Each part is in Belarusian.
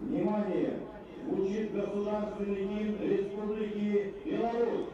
Внимание! Звучит государственный гимн Республики Беларусь.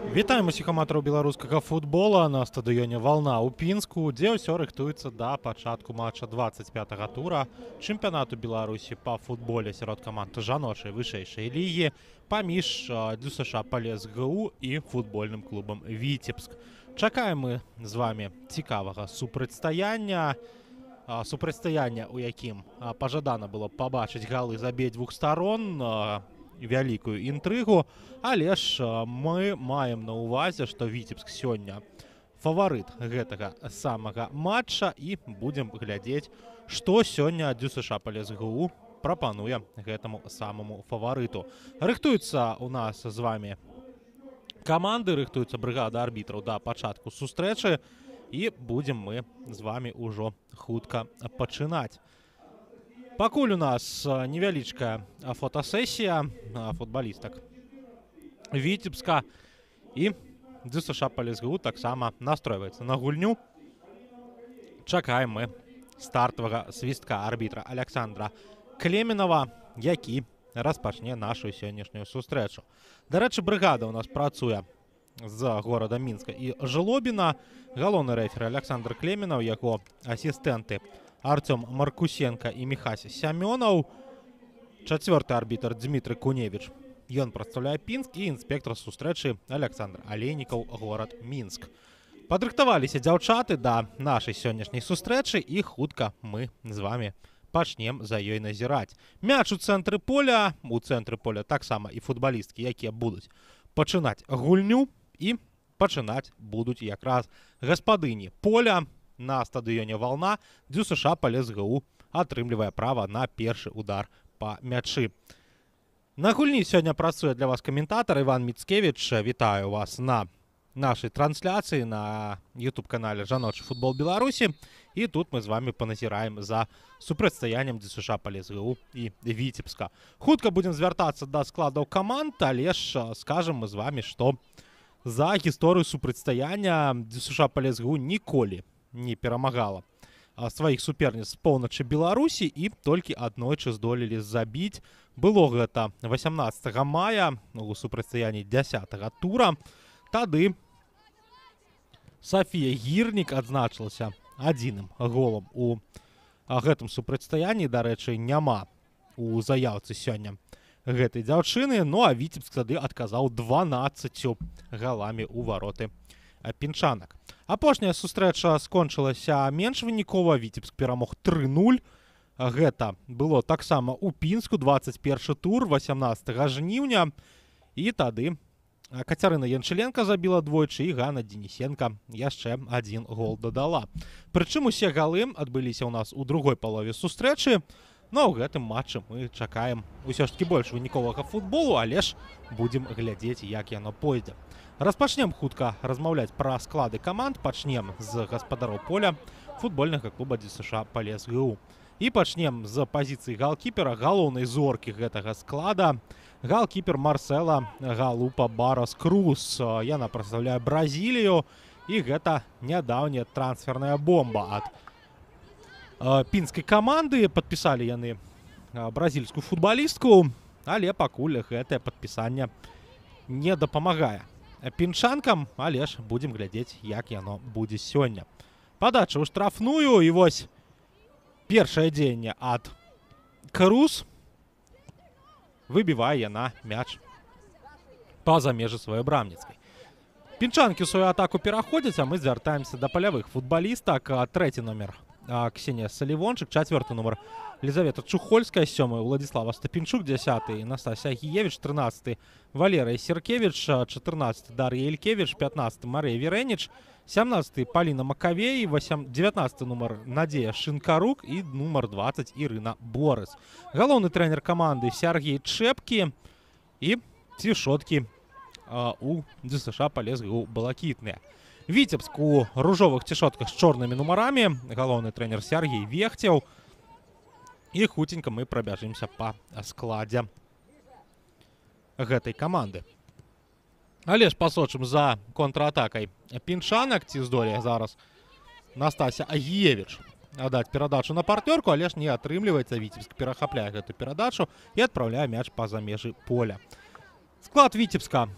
Вітаем усіх аматараў беларускага футбола на стадыёне «Вална» ў Пінску, дзе ўсё рыхтуецца да пачатку матча 25-го тура чэмпіянату Беларусі па футболе сярод каманд жаночай вышэйшай лігі паміж ДЮСШ «Полесгу» і футбольным клубам «Віцебск». Чакаем мы з вами цікавага супрацьстаяння, у якім пажадана было пабачыць галы з абедзвюх старон, вялікую інтрыгу, але ж мы маем на ўвазе, што Віцебск сёння фаварыт гэтага самага матча і будзем глядзець, што сёння ДЮСШ «Полесгу» прапануе гэтаму самому фаварыту. Рыхтуюцца у нас з вами каманды, рыхтуецца брыгада арбітраў да пачатку сустрэчы і будзем мы з вами ўжо хутка пачынаць. Пакуль у нас невялічкая фотасесія футбалістак Віцебска і ДЮСШ «Полесгу» таксама настройваецца на гульню. Чакаем мы стартавага свістка арбітра Александра Клеменова, які распачне нашу сённяшнюю сустрэчу. Дарэчы, брыгада у нас працуе з горада Мінска і Жлобіна. Галоўны рэфері Александр Клеменов, яго асістэнты Артём Маркусенко і Міхась Сямёнаў. Чацвёрты арбітр Дмітрый Куневіч. Ён прадстаўляе Пінск і інспектор сустрэчы Александр Алейнікаў, горад Мінск. Падрыхтаваліся дзяўчаты да нашай сённяшняй сустрэчы і хутка мы з вами пачнем за ёй назіраць. Мяч у цэнтры поля, таксама і футбалісткі, якія будуць пачынаць гульню, і пачынаць будуць якраз гаспадыні поля. На стадыёне «Вална» ДЮСШ «Полесгу» атрымлівае права на першы удар па мячы. На гульні сёння працуе для вас каментатар Іван Міцкевіч. Вітаю вас на нашай трансляцыі на YouTube-канале «Жаночы футбол Беларусі». І тут мы з вами паназіраем за супрацьстаяннем ДЮСШ «Полесгу» і Віцебска. Хутка будзем звяртацца да складаў каманд, але ж скажам мы з вами, што за гісторыю супрацьстаяння ДЮСШ «Полесгу» ніколі не перамагала сваіх суперніц з поўначы Беларусі і толькі аднойчы здолелі забіць. Было гэта 18 мая у супрацьстаянні 10-го тура. Тады Сафія Гірнік адзначылася адзіным голам у гэтым супрацьстаянні. Дарэчы, няма у заяўцы сёння гэтай дзяўчыны. Ну а Віцебск тады адказаў 12 галамі ў вароты пінчанак. Апошняя сустрэча скончылася менш вынікова. Віцебск перамог 3-0. Гэта было таксама ў Пінску, 21 тур, 18 жніўня. І тады Кацярына Янчыленка забіла двойчы і Ганна Денісенка яшчэ адзін гол дадала. Прычым усе галы адбыліся ў нас у другой палове сустрэчы. Но ў гэтым матчы мы чакаем усё ж такі больш выніковага футболу, але ж будзем глядзець, як яно пойдзе. Распачнем хутка размаўляць пра склады каманд. Пачнем з гаспадароў поля футбольнага клуба ДЮСШ «Полесгу». І пачнем з пазіцыі галкіпера, галоўнай зоркі гэтага склада. Галкіпер Марсела Галупа Барос Крус. Яна прадстаўляе Бразілію. І гэта нядаўняя трансферная бомба ад пінскай каманды. Падпісалі яны бразільскую футбалістку, але пакуль гэтае падпісанне не дапамагае пінчанкам, але ж будзем глядзець, як яно будзе сёння. Падача ў штрафную, і вось першае дзеянне ад Крус. Выбівае яна мяч па-за межы сваёй брамніцкай. Пінчанкі ў сваю атаку пераходзяць, а мы звяртаемся да палявых футбалістак. Трэці номер Ксенія Салівончык, чацвёрты номер Лізавета Чухольская, сёмы Владислава Стапінчук, 10-й Настасія Гіевіч, 13-й Валерыя Серкевіч, 14-й Дар'я Ількевіч, 15-й Марыя Вірэніч, 17-й Паліна Макавей, 19-й номер Надзея Шинкарук і номер 20 Ірына Борыс. Галоўны трэнер каманды Сергей Чэпкі і цішоткі у ДСШ ПЛСГУ блакітныя. Віцебск у ружовых цішотках з чорнымі нумарамі. Галоўны трэнер Сергей Вехцеў. І хуценька мы прабяжымся па складзе гэтай каманды. Але ж пасочым за контратакай пінчанак. Ці здолее зараз Настасія Агіевіч аддаць перадачу на партнёрку, але ж не атрымліваецца. Віцебск перахапляе гэту перадачу і адпраўляе мяч па-за межы поля. Склад Віцебска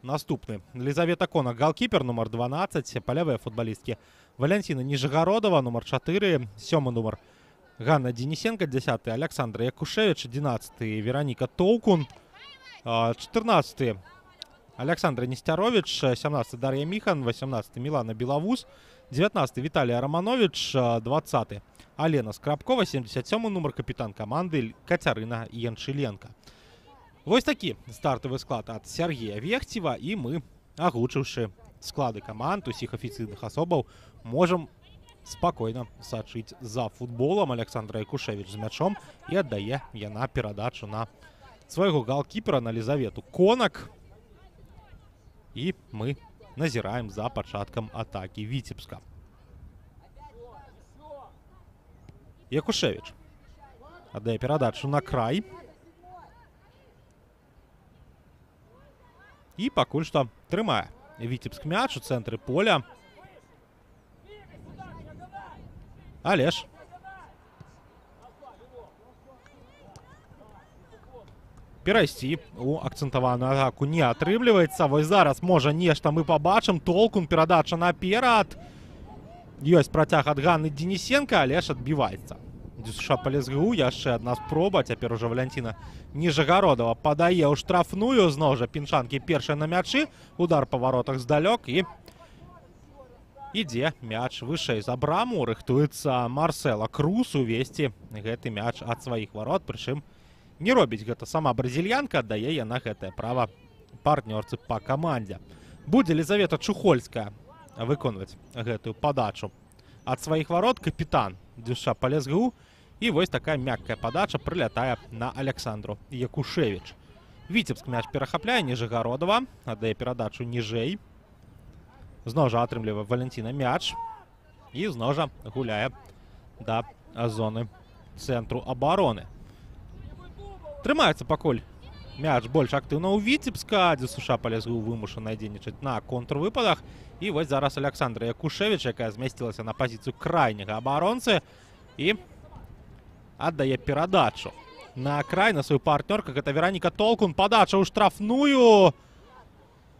наступны. Лизавета Конак, голкипер, номер 12. Полевые футболистки Валентина Нижегородова, номер 4. 7 номер Ганна Денисенко, 10 Александра Якушевич, 11 Вероника Толкун, 14 Александра Нестерович, 17 Дарья Михан, 18 Милана Беловуз, 19 Виталий Романович, 20 Алена Скрабкова, 77 номер капитан команды Кацярына Яншиленко. Вось такі стартавы склад ад Сергея Вехцева, і мы, агучыўшы склады каманд усіх афіцыйных асобаў, можам спакойна сачыць за футболам. Александра Якушевич з мячом, і аддае яна перадачу на свайго галкіпера, на Лізавету Конак. І мы назіраем за пачаткам атакі Віцебска. Якушевич аддае перадачу на край. І пакуль што трымае Віцебск мяч у цэнтры поля. Але ж перайсці у акцэнтаваную атаку не атрымліваецца. Вось зараз можа нешта мы пабачым. Толкун, перадача наперад. Ёсць працяг ад Ганны Денисенко, але ж адбіваецца. ДЮСШ ПЛСГУ, яшчэ адна спроба. Цяпер ужо Валентина Нижегородова падае ў штрафную. Зноў жа пінчанкі першыя на мячы. Удар па варотах здалёк. І ідзе мяч вышэй за браму. Рыхтуецца Марсела Крус увесці гэты мяч ад сваіх варот. Прычым не робіць гэта сама бразільянка. Аддае яна гэтае права партнёрцы па камандзе. Будзе Лізавета Чухольская выконваць гэтую падачу ад сваіх варот. Капітан ДЮСШ ПЛСГУ. І вось такая мяккая падача прылятае на Александру Якушевич. Віцебск мяч перахапляе, Нижегородова аддае перадачу ніжэй. Зноў жа атрымлівае Валентина мяч. І зноў жа гуляе да зоны цэнтру абароны. Трымаецца пакуль мяч больш актыўна ў Віцебска. ДЮСШ ПЛСГУ вымушана дзейнічаць на контрвыпадах. І вось зараз Александра Якушевич, якая змясцілася на пазіцыю крайняга абаронцы, і аддае перадачу на край, на сваю партнёрку. Гэта Вероніка Толкун. Падача ў штрафную.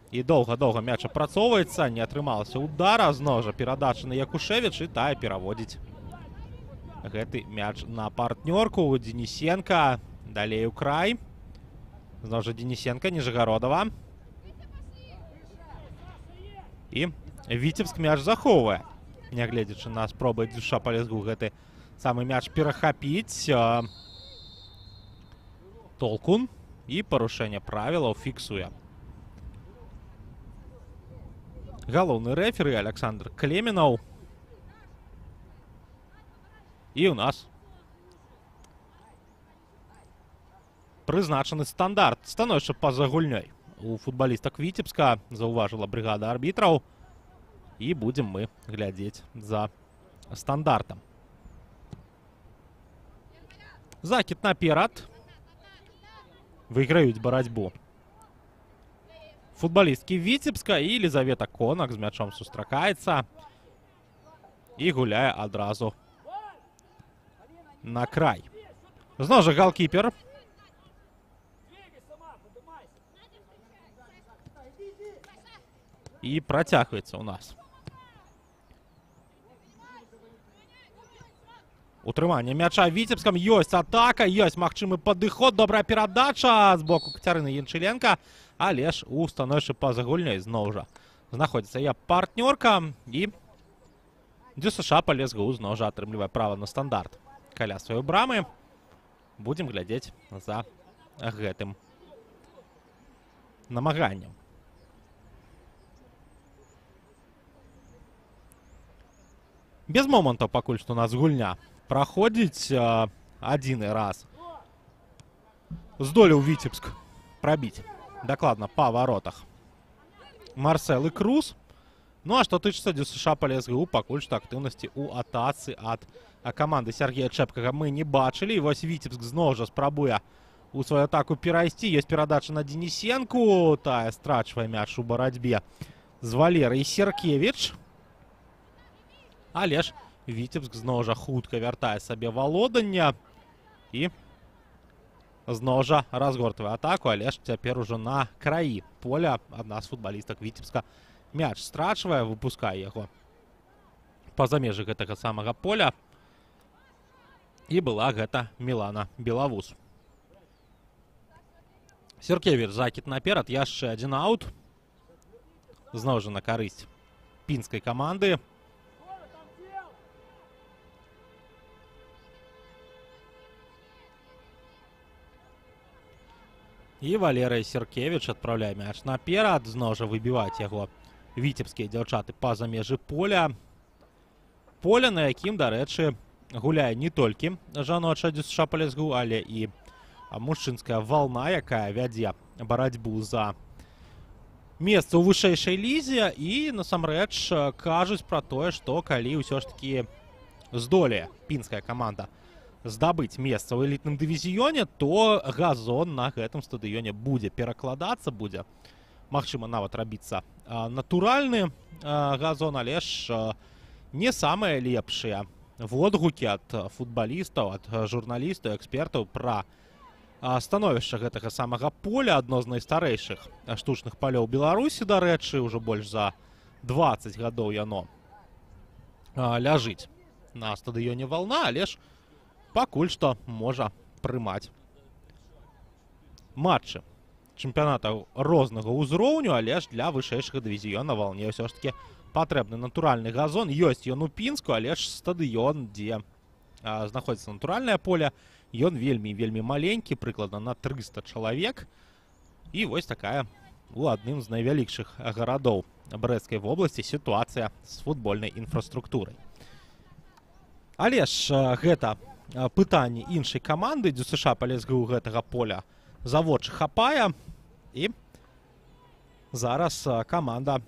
І доўга-доўга мяч апрацоўваецца. Не атрымалася удара. Зноў жа перадача на Якушевич, і тая пераводзіць гэты мяч на партнёрку. Денисенко далей у край. Зноў жа Денисенко, Нижегородова. І Віцебск мяч захоўвае. Нягледзячы на спробы ДЮСШ ПЛСГУ гэты самы мяч перахапіць. Толкун. І парушэнне правілаў фіксуе галоўны рэферы Александр Клеменаў. І ў нас прызначаны стандарт. Становішча па-за гульнёй у футбалістак Віцебска заўважыла брыгада арбітраў. І будзем мы глядзець за стандартам. Закід наперад. Выйграюць барацьбу футбалісткі Віцебска, і Лізавета Конак з мячом сустракаецца і гуляе адразу на край. Зноў жа галкіпер. І працягваецца ў нас. Утрыманне мяча Віцебскам. Ёсць атака, ёсць магчымы падыход. Добрая перадача з боку Кацярыны Янчыленка. Але ж у становішчы па-за гульнёй зноў жа знаходзіцца яе партнёрка. І ДЮСШ Палесгу зноў жа атрымлівае права на стандарт каля сваёй брамы. Будзем глядзець за гэтым намаганнем. Без момантаў пакуль што у нас гульня праходзіць. Адзіны раз здолеў Віцебск прабіць дакладна па варотах Марсел і Круз. Ну а што тычыцца ДЮСШ Палесгу, пакуль што актыўнасці ў атацы ад каманды Сергея Чэпкага мы не бачылі. І вось Віцебск зноў жа спрабуе у сваю атаку перайсці. Ёсць перадача на Денисенку. Тая страчвае мяч у барацьбе з Валерый Серкевіч. Але ж Віцебск зноў жа хутка вяртае сабе валоданне і зноў жа разгортвае атаку, але ж цяпер ужо на краі поля адна з футбалістак Віцебска мяч страчвае, выпускае яго па-за межы гэтага самага поля. І была гэта Мілана Белавус. Серкевіч закід наперад, яшчэ адзін аут. Зноў жа на карысць пінскай каманды. І Валерый Серкевіч адпраўляе мяч наперад. Зноў жа выбіваць яго віцебскія дзяўчаты па-за межы поля. Поле, на якім, дарэчы, гуляе не толькі жаночая ДЮСШ Палесгу, але і мужчынская вална, якая вядзе барацьбу за месца ў вышэйшай лізе. І насамрэч кажуць пра тое, што калі ўсё ж такі здолее пінская каманда здабыць месца ў элітным дывізіёне, то газон на гэтым стадыёне будзе перакладацца, будзе магчыма нават рабіцца натуральны газон, але ж не самыя лепшыя водгукі ад футбалістаў, ад журналістаў, экспертаў пра становішча гэтага самага поля. Адно з найстарэйшых штучных палёў Беларусі, дарэчы, ўжо больш за 20 гадоў яно ляжыць на стадыёне Вална, але ж пакуль што можа прымаць матчы чэмпіянатаў рознага ўзроўню, але ж для вышэйшага дывізіёна Валне ўсё ж такі патрэбны натуральны газон. Ёсць ён у Пінску, але ж стадыён, дзе знаходзіцца натуральнае поле, ён вельмі маленькі, прыкладна на 300 чалавек. І вось такая у адным з найвялікшых гарадоў Брэсцкай вобласці сітуацыя з футбольнай інфраструктурай. Але ж гэта пытанне іншай каманды. ДЮСШ Палесгу гэтага поля за вочы хапае. І зараз каманда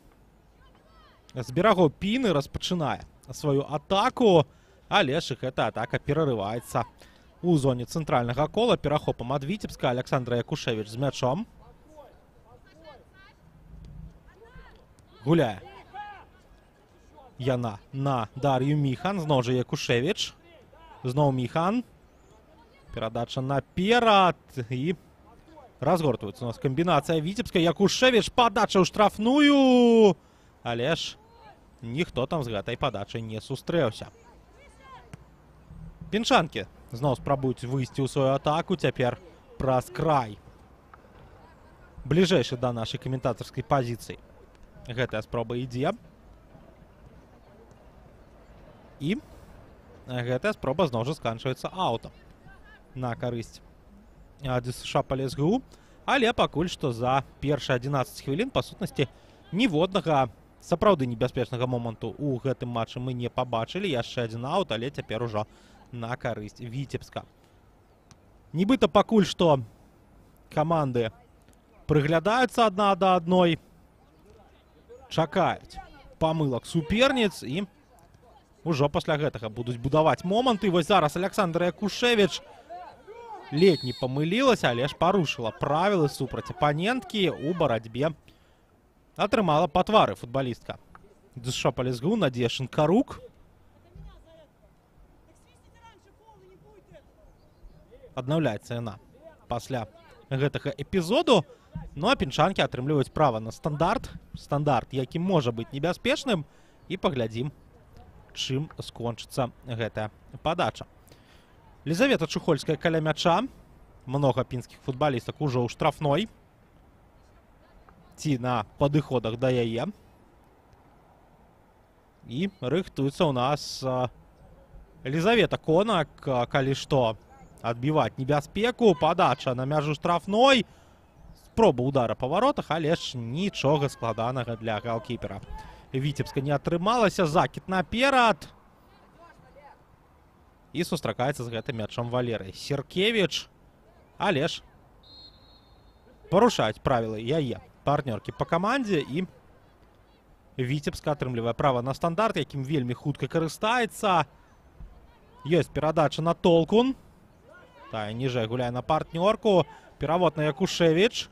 з берагоў Піны распачынае сваю атаку, але ж гэта атака перарываецца у зоне цэнтральнага кола перахопам ад Віцебска. Александра Якушевіч з мячом. Гуляе яна на Дар'ю Міхан. Зноў жа Якушевіч. Зноў Міхан. Перадача наперад. І разгортваецца у нас камбінацыя Віцебска. Якушевіч, падача ў штрафную. Але ж ніхто там з гэтай падачай не сустрэўся. Пінчанкі зноў спрабуюць выйсці ў сваю атаку. Цяпер праз край. Бліжэйшы да нашай каментатарскай пазіцыі гэтая спроба ідзе. І гэтая спроба зноў жа сканчваецца аутам на карысць ДЮСШ Палесгу. Але пакуль што за першыя 11 хвілін, па сутнасці, ніводнага сапраўды небяспечнага моманту ў гэтым матчы мы не пабачылі. Яшчэ адзін аут, але цяпер ужо на карысць Віцебска. Нібыта пакуль што каманды прыглядаюцца адна да адной, чакаюць памылак суперніц і ўжо пасля гэтага будуць будаваць моманты. Вось зараз Александра Якушевіч ледзь не памылілася, але ж парушыла правілы супраць апаненткі ў барацьбе. Атрымала па твары футбалістка ДЮСШ Палесгу Надзея Шинкарук. Аднаўляецца яна пасля гэтага эпізоду. Ну а пінчанкі атрымліваюць права на стандарт. Стандарт, які можа быць небяспечным. І паглядзім, чым скончыцца гэтая падача. Лізавета Чухольская каля мяча. Многа пінскіх футбалістак ужо ў штрафной. Ці на падыходах да яе. І рыхтуецца ў нас Лізавета Конак, калі што, адбіваць небяспеку. Падача на мяжу штрафной. Спроба удара па варотах, але ж нічога складанага для галкіпера Віцебска не атрымалася. Закід наперад. І сустракаецца з гэтым мячом Валерый Серкевіч. Але ж парушаюць правілы яе партнёркі па камандзе. І Віцебска атрымлівае права на стандарт, якім вельмі хутка карыстаецца. Ёсць перадача на Толкун. Тая ніжэй гуляе на партнёрку. Перавод на Якушевіч.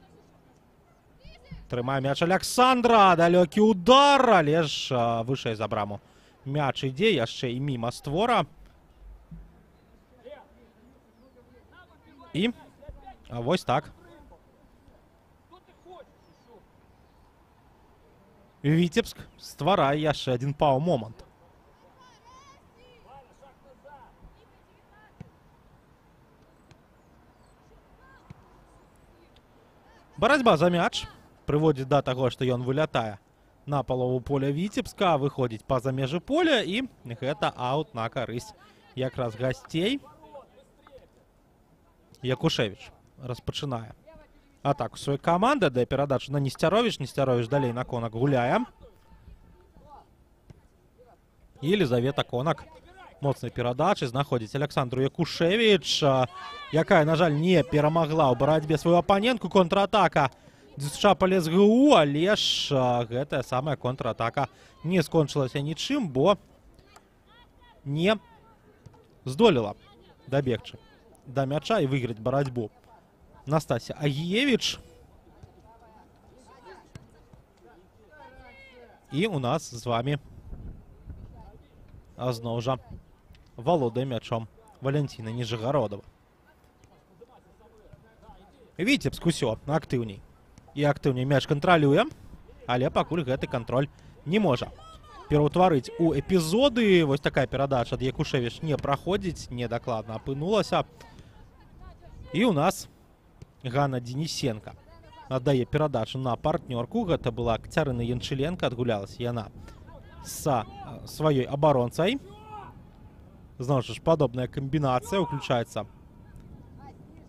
Трымае мяч Александра. Далёкі удар, але ж вышэй за браму. Мяч ідзе яшчэ і міма створа. І вось так. Віцебск стварае яшчэ адзін пау-момант. Барацьба за мяч прыводзіць да таго, што ён вылятае на палову поля Віцебска, выходзіць па-за межы поля, і гэта аут на карысць якраз гасцей. Якушевіч распачынае атаку сваёй каманды, дае перадачу на Несцяровіч. Несцяровіч далей на Конак гуляе. І Елізавета Конак моцнай перадачай знаходзіць Александру Якушевіч, якая, на жаль, не перамагла ў барацьбе сваю апанентку. Контратака дзюшча палез ГУ, але ж гэтая самая контратака не скончылася нічым, бо не здолела дабегчы да мяча і выйграць барацьбу Настасья Агієвіч. І у нас з вами зноў жа валодае мячом Валентина Нижегородова. Віцебск усё актыўней. І актыўней мяч кантралюе, але пакуль гэты кантроль не можа пераўтварыць у эпізоды. Вось такая перадача ад Якушевіч не праходзіць, недакладна апынулася. І у нас Ганна Денисенко аддае перадачу на партнёрку. Гэта была Кацярына Янчыленко. Адгулялася яна са сваёй абаронцай. Зноў ж падобная камбінацыя ўключаецца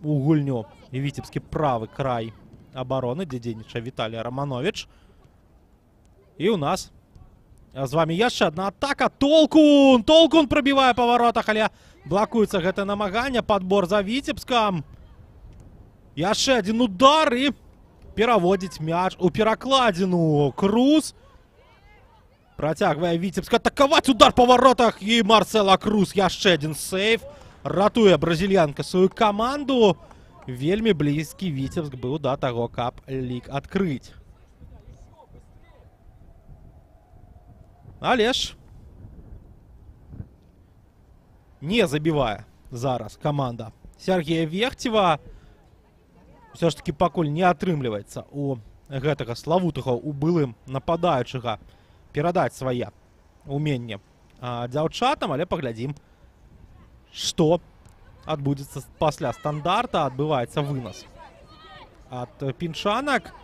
у гульню віцебскі правы край обороны, дзе дзейнічае Віталій Романович. І у нас з вами яшчэ одна атака. Толкун! Толкун прабівае па варотах, але блакуецца гэта намаганне. Падбор за Віцебскам. Яшчэ адзін удар і пераводзіць мяч у перакладзіну. Круз працягвае Віцебск атакаваць. Удар па варотах і Марцела Круз. Яшчэ адзін сейф. Ратуе бразільянка сваю каманду. Вельмі блізкі Віцебск быў да таго, каб лік адкрыць. Але ж не забівае зараз каманда Сергея Вехцева. Все ж таки пакуль не атрымліваецца у гэтага славутага у былым нападаючага перадаць свае уменне дзяўчатам, але паглядзім, што адбудзецца пасля стандарта. Адбываецца вынос ад пінчанак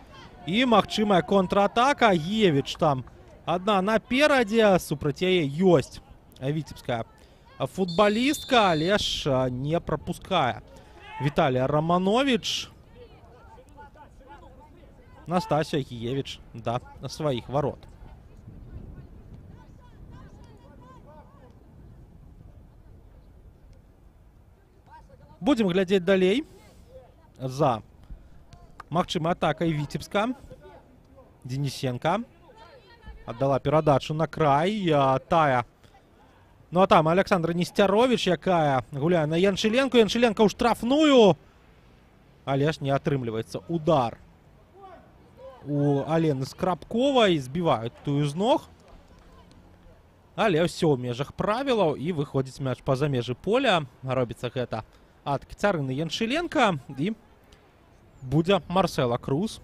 і магчымая контратака. Агіевіч там одна наперадзе, супраць яе ёсць віцебская футболістка, але ж не пропускае Віталія Романович. Настасья Агіевіч да сваіх ворот. Будем глядзець далей за магчымай атакай Віцебска. Денисенко аддала перадачу на край. Тая. Ну а там Александра Несцяровіч, якая гуляе на Янчыленко. Янчыленко ў штрафную. Але ж не атрымліваецца удар у Алены Скрабковай. Збіваюць тую з ног. Але ўсё ў межах правілаў і выходзіць мяч па-за межы поля. Робіцца гэта ад Кацярыны Яншыленка, і будзе Марсела Круз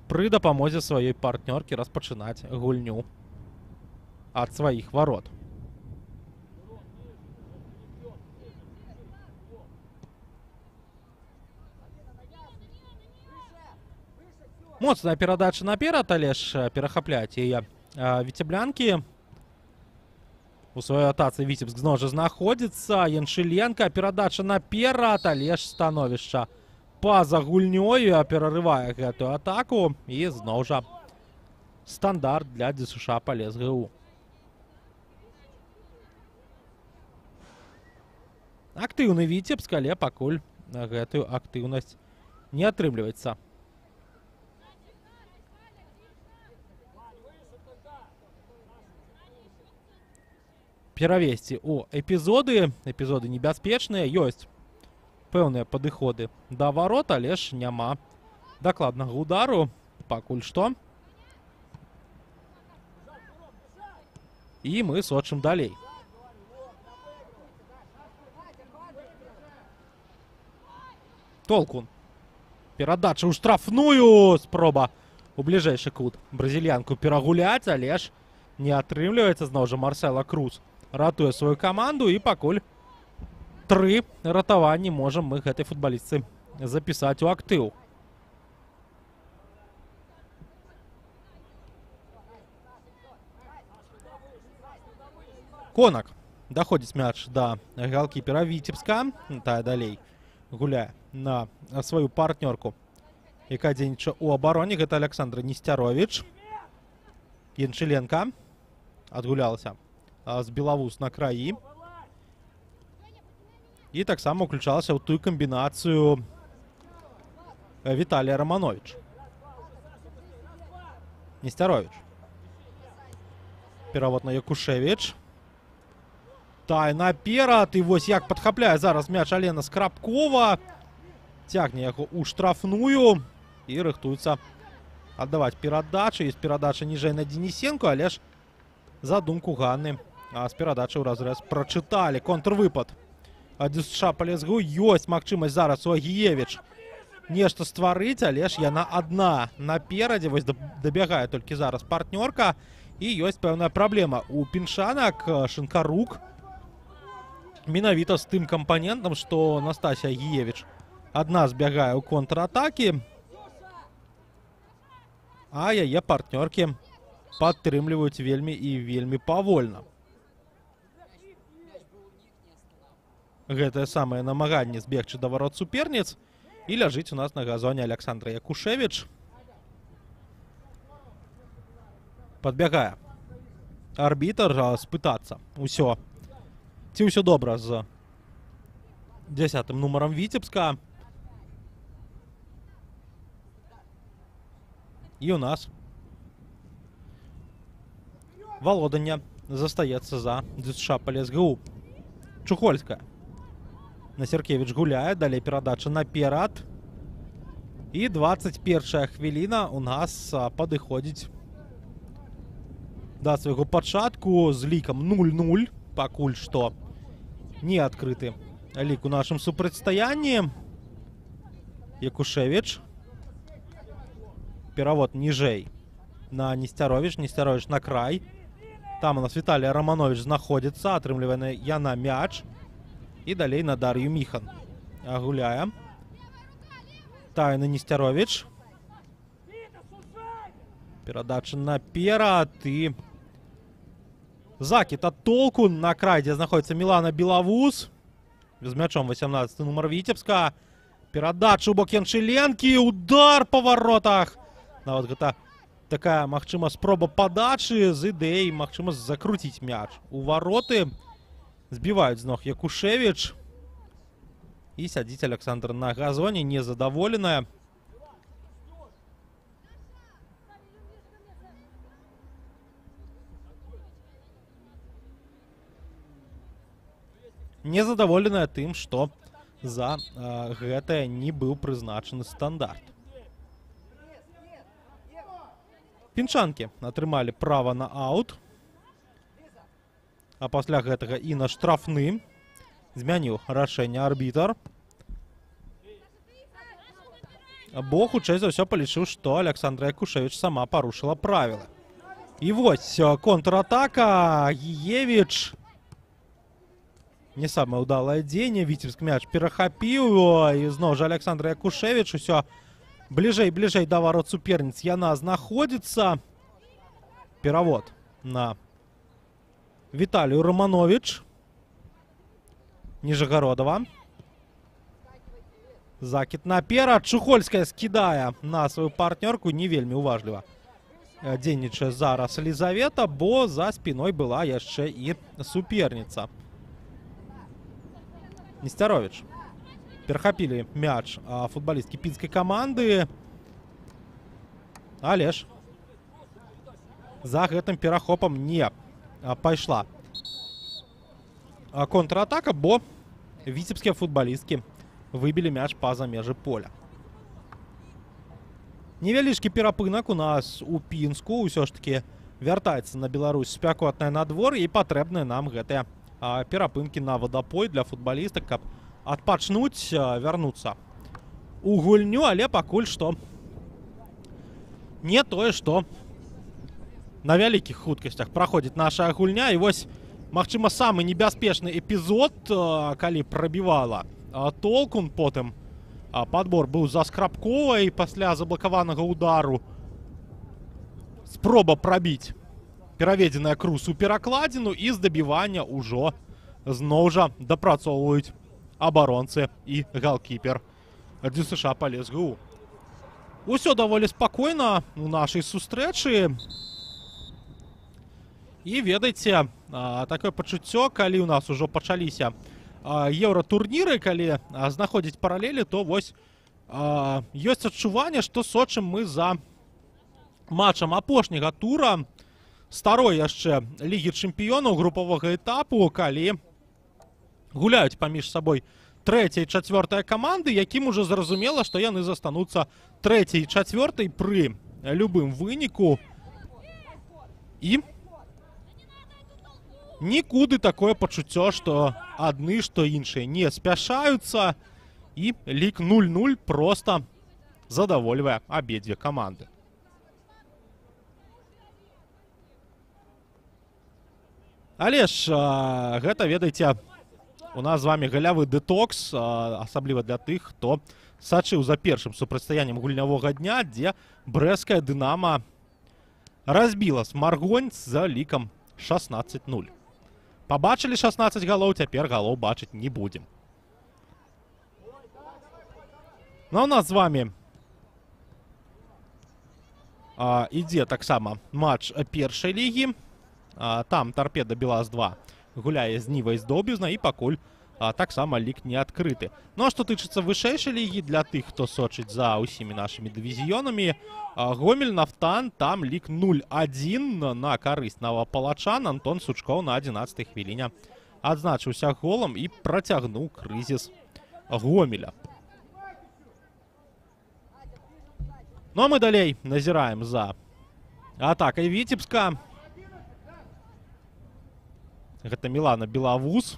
пры дапамозе сваёй партнёркі распачынаць гульню ад сваіх варот. Моцная перадача наперад, але ж перахапляць яе віцеблянкі. У сваёй атацы Віцебск зноў жа знаходзіцца. Яншыленка, перадача наперад, але ж становішча па-за гульнёю перарывае гэтую атаку. І зноў жа стандарт для ДЮСШ Полесгу. Актыўны Віцебск, але пакуль гэтую актыўнасць не атрымліваецца. Перавесці у эпізоды небяспечныя, ёсць пэўныя падыходы да варот, але ж няма дакладнага удару пакуль што. І мы сочым далей. Толкун. Перадача ў штрафную, спроба у бліжэйшы кут бразільянку перагуляць, але ж не атрымліваецца. Зноў жа Марсела Круз ратуе сваю каманду, і пакуль 3 ратаванні можам мы гэтай футбалістцы запісаць у актыў. Конак даходзіць мяч да галкіпера Віцебска, тая далей гуляе на сваю партнёрку, якая дзейнічае ў абароне. Гэта Александр Несцяровіч. Яншыленка адгулялася з Белавус на краі. І таксама ўключалася ў тую камбінацыю Віталія Романович. Несцяровіч. Перавод на Якушевіч. Тай наперад. І вось як падхапляе зараз мяч Алена Скрабкова. Цягне яго ў штрафную. І рыхтуецца аддаваць перадачы. Ёсць перадача ніжэй на Денисенко, але ж задумку Ганны з перадачы ў разрэз прачыталі. Контрвыпад ад ДЮСШ Полесгу. Ёсць магчымасць зараз у Агіевіч нешта стварыць, але ж яна адна наперадзе. Вось дабягае толькі зараз партнёрка. І ёсць пэўная праблема у піншанак. Шинкарук менавіта з тым кампанентам, што Настасія Агіевіч адна збягае ў контратакі, а яе партнёркі падтрымліваюць вельмі і вельмі павольна. Гэтае самае намаганне збегчы да варот суперніц, і ляжыць у нас на газоне Александр Якушевіч. Падбягае арбітр спытацца усё. Ці ўсё добра з 10-м нумарам Віцебска. І у нас валоданне застаецца за ДЮСШ Полесгу. Чухольская. Насеркевіч гуляе, далей перадача наперад. І 21-я хвіліна у нас падыходзіць да свайго пачатку з лікам 0-0. Пакуль што не адкрыты лік у нашым супрацьстаянні. Якушевіч. Перавод ніжэй на Несцяровіч. Несцяровіч на край. Там у нас Віталія Романович знаходзіцца. Атрымлівае яна мяч. І далей на Дар'ю Міхан гуляе. Тайна Несцяровіч. Перадача наперад. І закид ад Толкун. На край, дзе знаходзіцца Мілана Белавус. З мячом 18-й нумар Віцебска. Перадача ў бок Яншыленкі. Удар па варотах. Нават гэта такая, магчыма, спроба падачы з ідэяй, магчыма, закруціць мяч у вароты. Збіваюць з ног Якушевіч. І сядзіць Александр на газоне, незадаволеная. Незадаволеная тым, што за гэтае не быў прызначаны стандарт. Пінчанкі атрымалі права на аут. А пасля гэтага і на штрафны. Змяніў рашэнне арбітр. Бо хутчэй за ўсё палічыў, што Александра Якушевич сама парушыла правілы. І вось контратака. Гіевіч. Не самае ўдалае дзеянне. Віцебск мяч перахапіў. І зноў жа Александра Якушевич. Усё бліжэй да варот суперніц яна знаходзіцца. Перавод на Віталію Романович. Нижегородова. Закид наперад. Чухольская скідае на сваю партнёрку. Не вельмі уважліва дзейнічае зараз Елізавета, бо за спіной была яшчэ і суперніца. Несцяровіч. Перахапілі мяч футбалісткі пінскай каманды. Але ж за гэтым перахопам не пайшла контратака, бо віцебскія футбалісткі выбілі мяч па-за межы поля. Невялічкі перапынак у нас у Пінску. Усё ж таки вяртаецца на Беларусь спякотнае надвор'е і патрэбныя нам гэтыя перапынкі на вадапой для футбалістак, каб адпачнуць, вярнуцца у гульню, але пакуль што не тое, што на вялікіх хуткасцях праходзіць наша гульня. І вось, магчыма, самы небяспечны эпізод, калі прабівала Толкун, потым падбор быў за Скрабковай пасля заблакаванага удару. Спроба прабіць пераведзеная Крус у перакладзіну, і з дабівання ўжо зноў жа дапрацоўваюць абаронцы і галкіпер ДЮСШ ПалесГУ. Усё даволі спакойна у нашай сустрэчы. І ведаеце, такое пачуццё, калі ў нас ужо пачаліся еўратурніры, калі знаходзіць паралелі, то вось ёсць адчуванне, што сочым мы за матчам апошняга тура старой яшчэ Лігі чэмпіёнаў групавага этапу, калі гуляюць паміж сабой трэцяй і чацвёртая каманды, якім ужо зразумела, што яны застануцца трэцяй і чацвёртай пры любым выніку. І нікуды такое пачуццё, што адны, што іншыя не спяшаюцца, і лік 0-0 проста задавольвае абедзве каманды. Але ж гэта, ведаеце, у нас з вамі галявы дэтокс, асабліва для тых, хто сачыў за першым супрацьстаяннем гульнявога дня, дзе брэсцкая Дынама разбіла Смаргонь за лікам 16-0. Пабачылі 16 галоў, цяпер галоў бачыць не будзем. Ну, у нас з вамі ідзе таксама матч першай лігі. Там Торпеда Белаз-2 гуляе з Нівай з Доўбізна, і пакуль таксама лік не адкрыты. Ну, а што тычыцца вышэйшай лігі, для тых, хто сочыць за ўсімі нашымі дывізіёнамі, Гомель Нафтан, там лік 0-1 на карысць Новапалачан. Антон Сучкоў на 11-й хвіліне адзначыўся голам і працягнуў крызіс Гомеля. Ну, а мы далей назіраем за атакай Віцебска. Гэта Мілана Белавуз.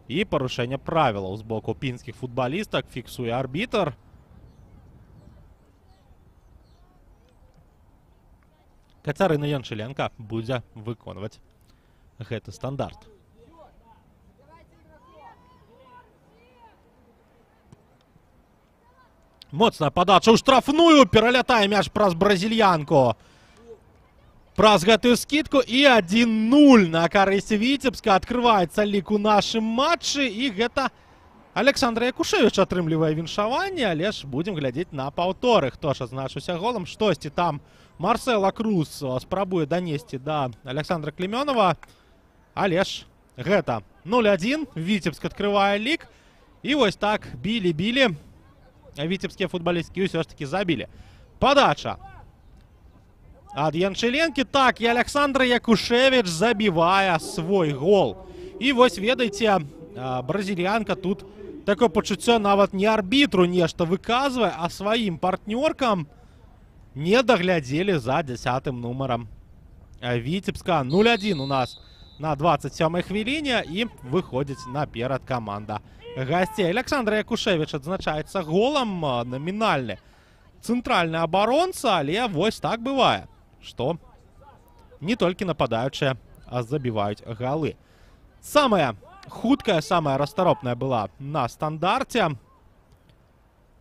І парушэнне правілаў з боку пінскіх футбалістак фіксуе арбітр. Кацярына Янчыленка будзе выконваць гэты стандарт. Моцная падача ў штрафную. Пералятае мяч праз бразільянку. Праз гэтую скидку, і 1-0 на карысць Віцебска. Адкрываецца лік у нашым матчы, і гэта Александра Якушевич атрымлівае віншаванне, але ж будзем глядзець на паўторы. Хто ж адзначыўся голам? Штосьці там Марсела Крус спрабуе данесці да Александра Клімёнова, але ж гэта 0-1. Віцебск адкрывае лік, і вось так білі-білі. Віцебскія футбалісткі ўсё ж такі забілі. Падача ад Янчыленкі. Так, і Александра Якушевич забівае свой гол. І вось, ведаеце, бразільянка тут такое пачуццё нават не арбітру нешта выказвае, а сваім партнёркам не даглядзелі за 10-м нумарам Віцебска. 0-1 у нас на 27-й хвіліне і выходзіць наперад каманда гасцей. Александр Якушевич адзначаецца голам, намінальны цэнтральны абаронца, але вось так бывае, што не толькі нападаючыя забіваюць галы. Самая хуткая, самая расторопная была на стандарце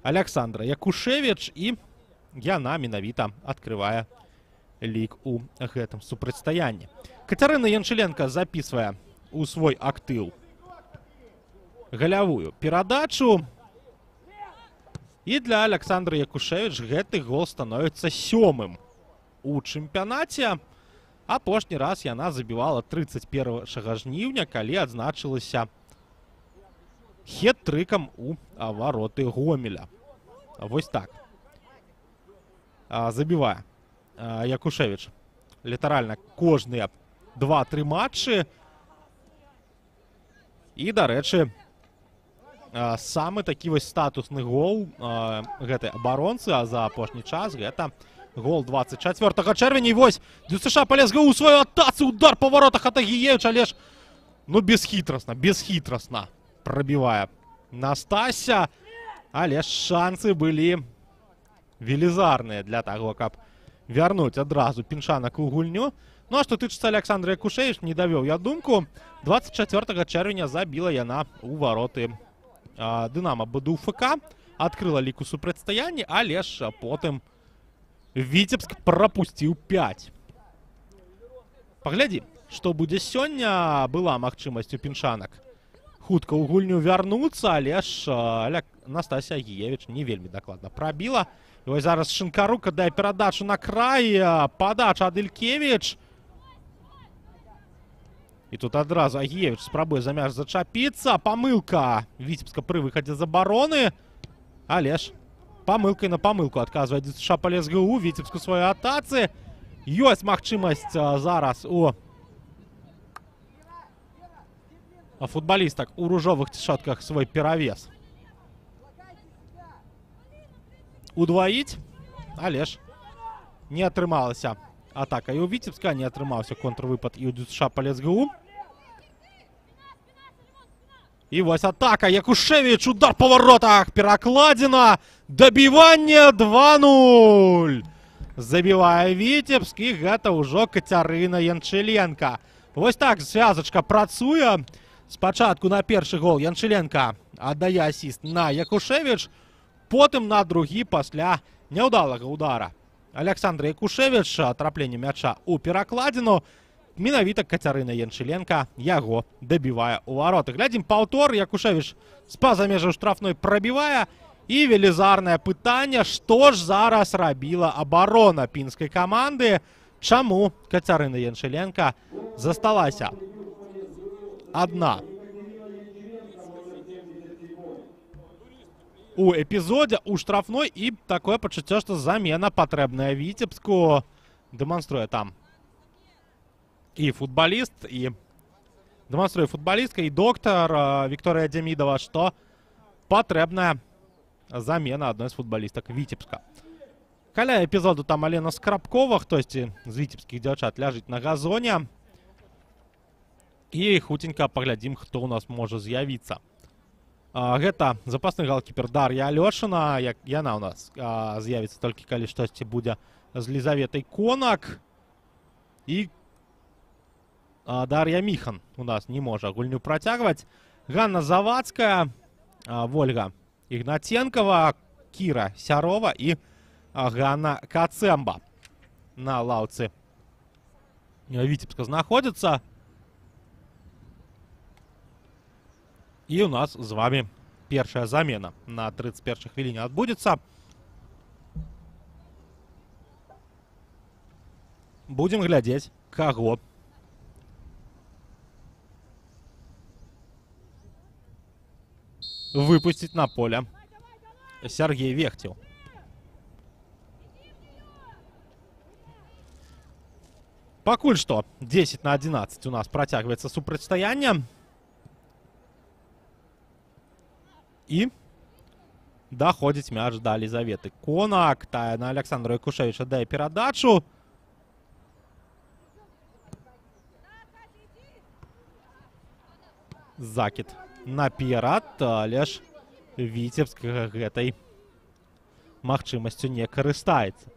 Александра Якушевич, і яна менавіта адкрывае лік у гэтым супрацьстаянні. Кацярына Янчыленка запісвае у свой актыў галявую перадачу. І для Александра Якушевич гэты гол становіцца 7-м у чэмпіянаце. Апошні раз яна забівала 31 жніўня, калі адзначылася хет-трыкам у вароты Гомеля. Вось так забівае Якушевич літаральна кожныя 2-3 матчы. І, дарэчы, самы такі вось статусны гол гэтай абаронцы за апошні час гэта гол 24 чэрвеня. І вось ДЮСШ па ЛСГУ у сваёй атацы, удар па варотах ад Агіевіча, але ж бесхітрасна прабівае Настася, але ж шансы былі велізарныя для таго, каб вярнуць адразу піншанак у гульню. Ну а што тычыцца Александра Якушевич, не давёў я думку. 24 чэрвеня забіла яна у вароты Дынама БДУ-ФК, адкрыла лік у супрацьстаянні, але ж потым Віцебск прапусціў 5. Паглядзі, што будзе сёння. Была магчымасць у піншанак хутка ў гульню вярнуцца, але ж Настасія Агіевіч не вельмі дакладна прабіла. І вось зараз Шинкарук аддае перадачу на край, падача ад Ількевіч. І тут адразу Агіевіч спрабуе за мяч зачапіцца. Памылка Віцебска пры выхадзе з абароны, але ж памылкай на памылку адказвае ДЮСШ па ЛСГУ. Віцебску сваёй атацы. Ёсць магчымасць зараз у футбалістак у ружовых цішотках свой перавес удваіць, але ж не атрымалася атака і у Віцебска, не атрымаўся контрвыпад і у ДЮСШ па ЛСГУ. І вось атака. Якушевич, удар па варотах, перакладзена, дабіванне 2-0. Забівае Віцебск, і гэта ўжо Кацярына Янчыленка. Вось так звязачка працуе. Спачатку на першы гол Янчыленка аддае асіст на Якушевич, потым на другі пасля няўдалага удара Александра Якушевич, трапленне мяча у перакладзіну. Менавіта Кацярына Янчыленка яго дабівае ў вароты. Глядзім паўтор. Якушевич з-па-за межаў штрафной прабівае. І велізарнае пытанне, што ж зараз рабіла абарона пінскай каманды, чаму Кацярына Янчыленка засталася адна у эпізодзе у штрафной, і такое пачуццё, што замена патрэбная Віцебску. Дэманструе там і футбаліст, і дэманструе футбалістка, і доктар Вікторыя Дзямідова, што патрэбная замена адной з футбалістак Віцебска. Каля эпізоду там Алена Скрабкова, хтосьці з віцебскіх дзяўчат ляжыць на газоне. І хуценька паглядзім, хто ў нас можа з'явіцца. Гэта запасны галкіпер Дар'я Алёшына. Яна ў нас з'явіцца толькі калі штосьці будзе з Лізаветай Конак. І Дар'я Міхан у нас не можа гульню працягваць. Ганна Завадская, Вольга Ігнаценкова, Кіра Сярова і Ганна Кацэмба на лаўцы Віцебска знаходзяцца. І у нас з вами першая замена на 31-й хвіліне адбудзецца. Будзем глядзець, каго выпусціць на поле Сергей Вехцеў. Пакуль што 10-11 у нас працягваецца супрацьстаянне. І даходзіць мяч да Лізаветы Конак. Тая на Александру Якушевича дае перадачу. закид наперад, але ж Віцебск гэтай магчымасцю не карыстаецца.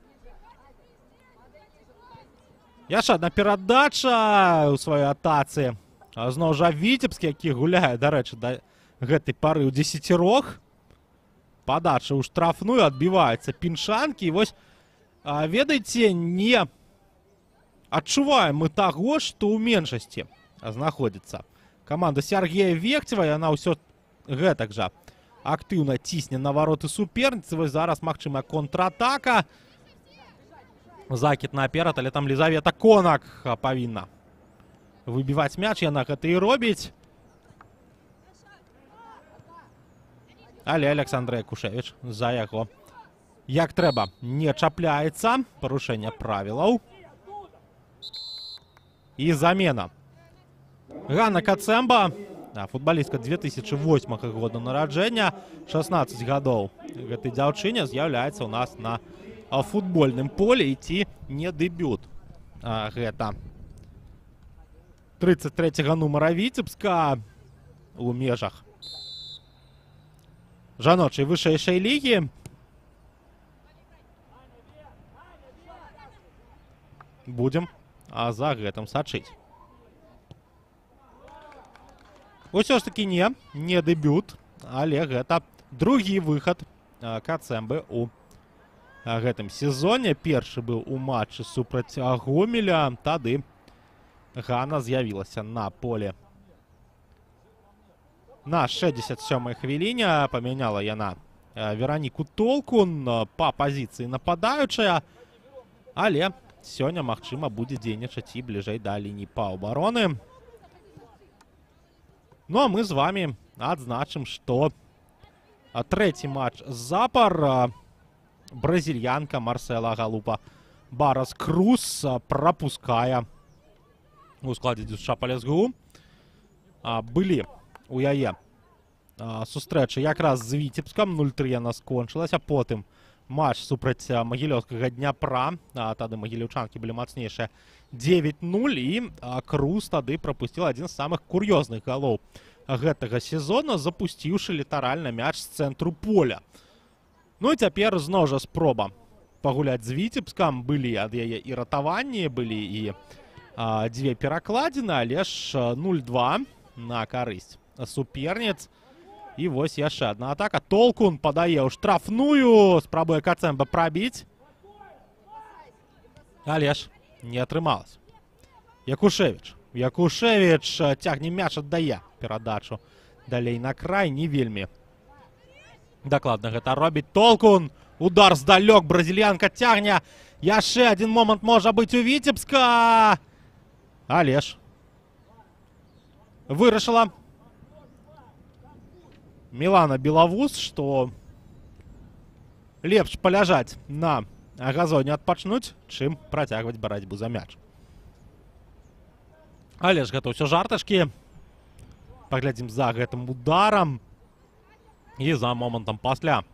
Яшчэ адна перадача ў сваёй атацы. Зноў жа Віцебск, які гуляе, дарэчы, да гэтай пары ў дзесяцірох. Падача ў штрафную, адбіваецца Піншанкі. І вось, ведаеце, не адчуваем мы таго, што ў меншасці знаходзіцца каманда Сергея Вехцева. Яна ўсё гэтак жа актыўна цісне на вароты суперніцы. Вось зараз магчымая контратака. Закід наперад, але там Лізавета Конак павінна выбіваць мяч. Яна гэта і робіць. Але Александр Якушевіч за яго, як трэба, не чапляецца. Парушэнне правілаў. І замена. Ганна Кацэмба, футбалістка 2008 года нараджэння, 16 гадоў. Гэтай дзяўчыне з'яўляецца ў нас на футбольным полі, і ці не дэбют. Гэта 33-го нумара Віцебска у межах жаночай вышэйшай лігі. Будзем за гэтым сачыць. Усё ж такі не дэбют, але гэта другі выхад Кацэмбы у гэтым сезоне. Першы быў у матчы супраць Гомеля. Тады Ганна з'явілася на поле на 67-й хвіліне. Памяняла яна Вераніку Толкун па пазіцыі нападаючая. Але сёння, магчыма, будзе дзейнічаць і бліжэй да лініі паўабароны. Ну а мы з вами адзначым, што трэці матч запар бразільянка Марсела Галупа Барас Крус прапускае у складзе ДЮСШ Палес-ГУ. Былі у яе сустрэчы якраз з Віцебскам, 0-3 яна скончылася. Потым матч супраць Магілёўскага Дняпра. Тады магілеўчанкі былі мацнейшыя 9-0, і Крус тады прапусціла адзін з самых кур'ёзных галоў гэтага сезона, запусціўшы літаральна мяч з цэнтру поля. Ну і цяпер зноў жа спроба пагуляць з Віцебскам. Былі ад яе і ратаванні, былі і дзве перакладзіны, але ж 0-2 на карысць суперніц. І вось яшчэ адна атака. Толкун падае ў штрафную, спрабуе Кацэмба прабіць, але ж не атрымалася. Якушевіч цягне мяч, аддае перадачу далей на край. Не вельмі дакладна гэта робіць Толкун. Удар здалёк, бразільянка цягне. Яшчэ адзін момант можа быць у Віцебска. Але ж вырашыла Мілана Белавуз, што лепш паляжаць на газоне, адпачнуць, чым працягваць барацьбу за мяч. Але ж гэта ўсё жартачкі. Паглядзім за гэтым ударам і за момантам пасля.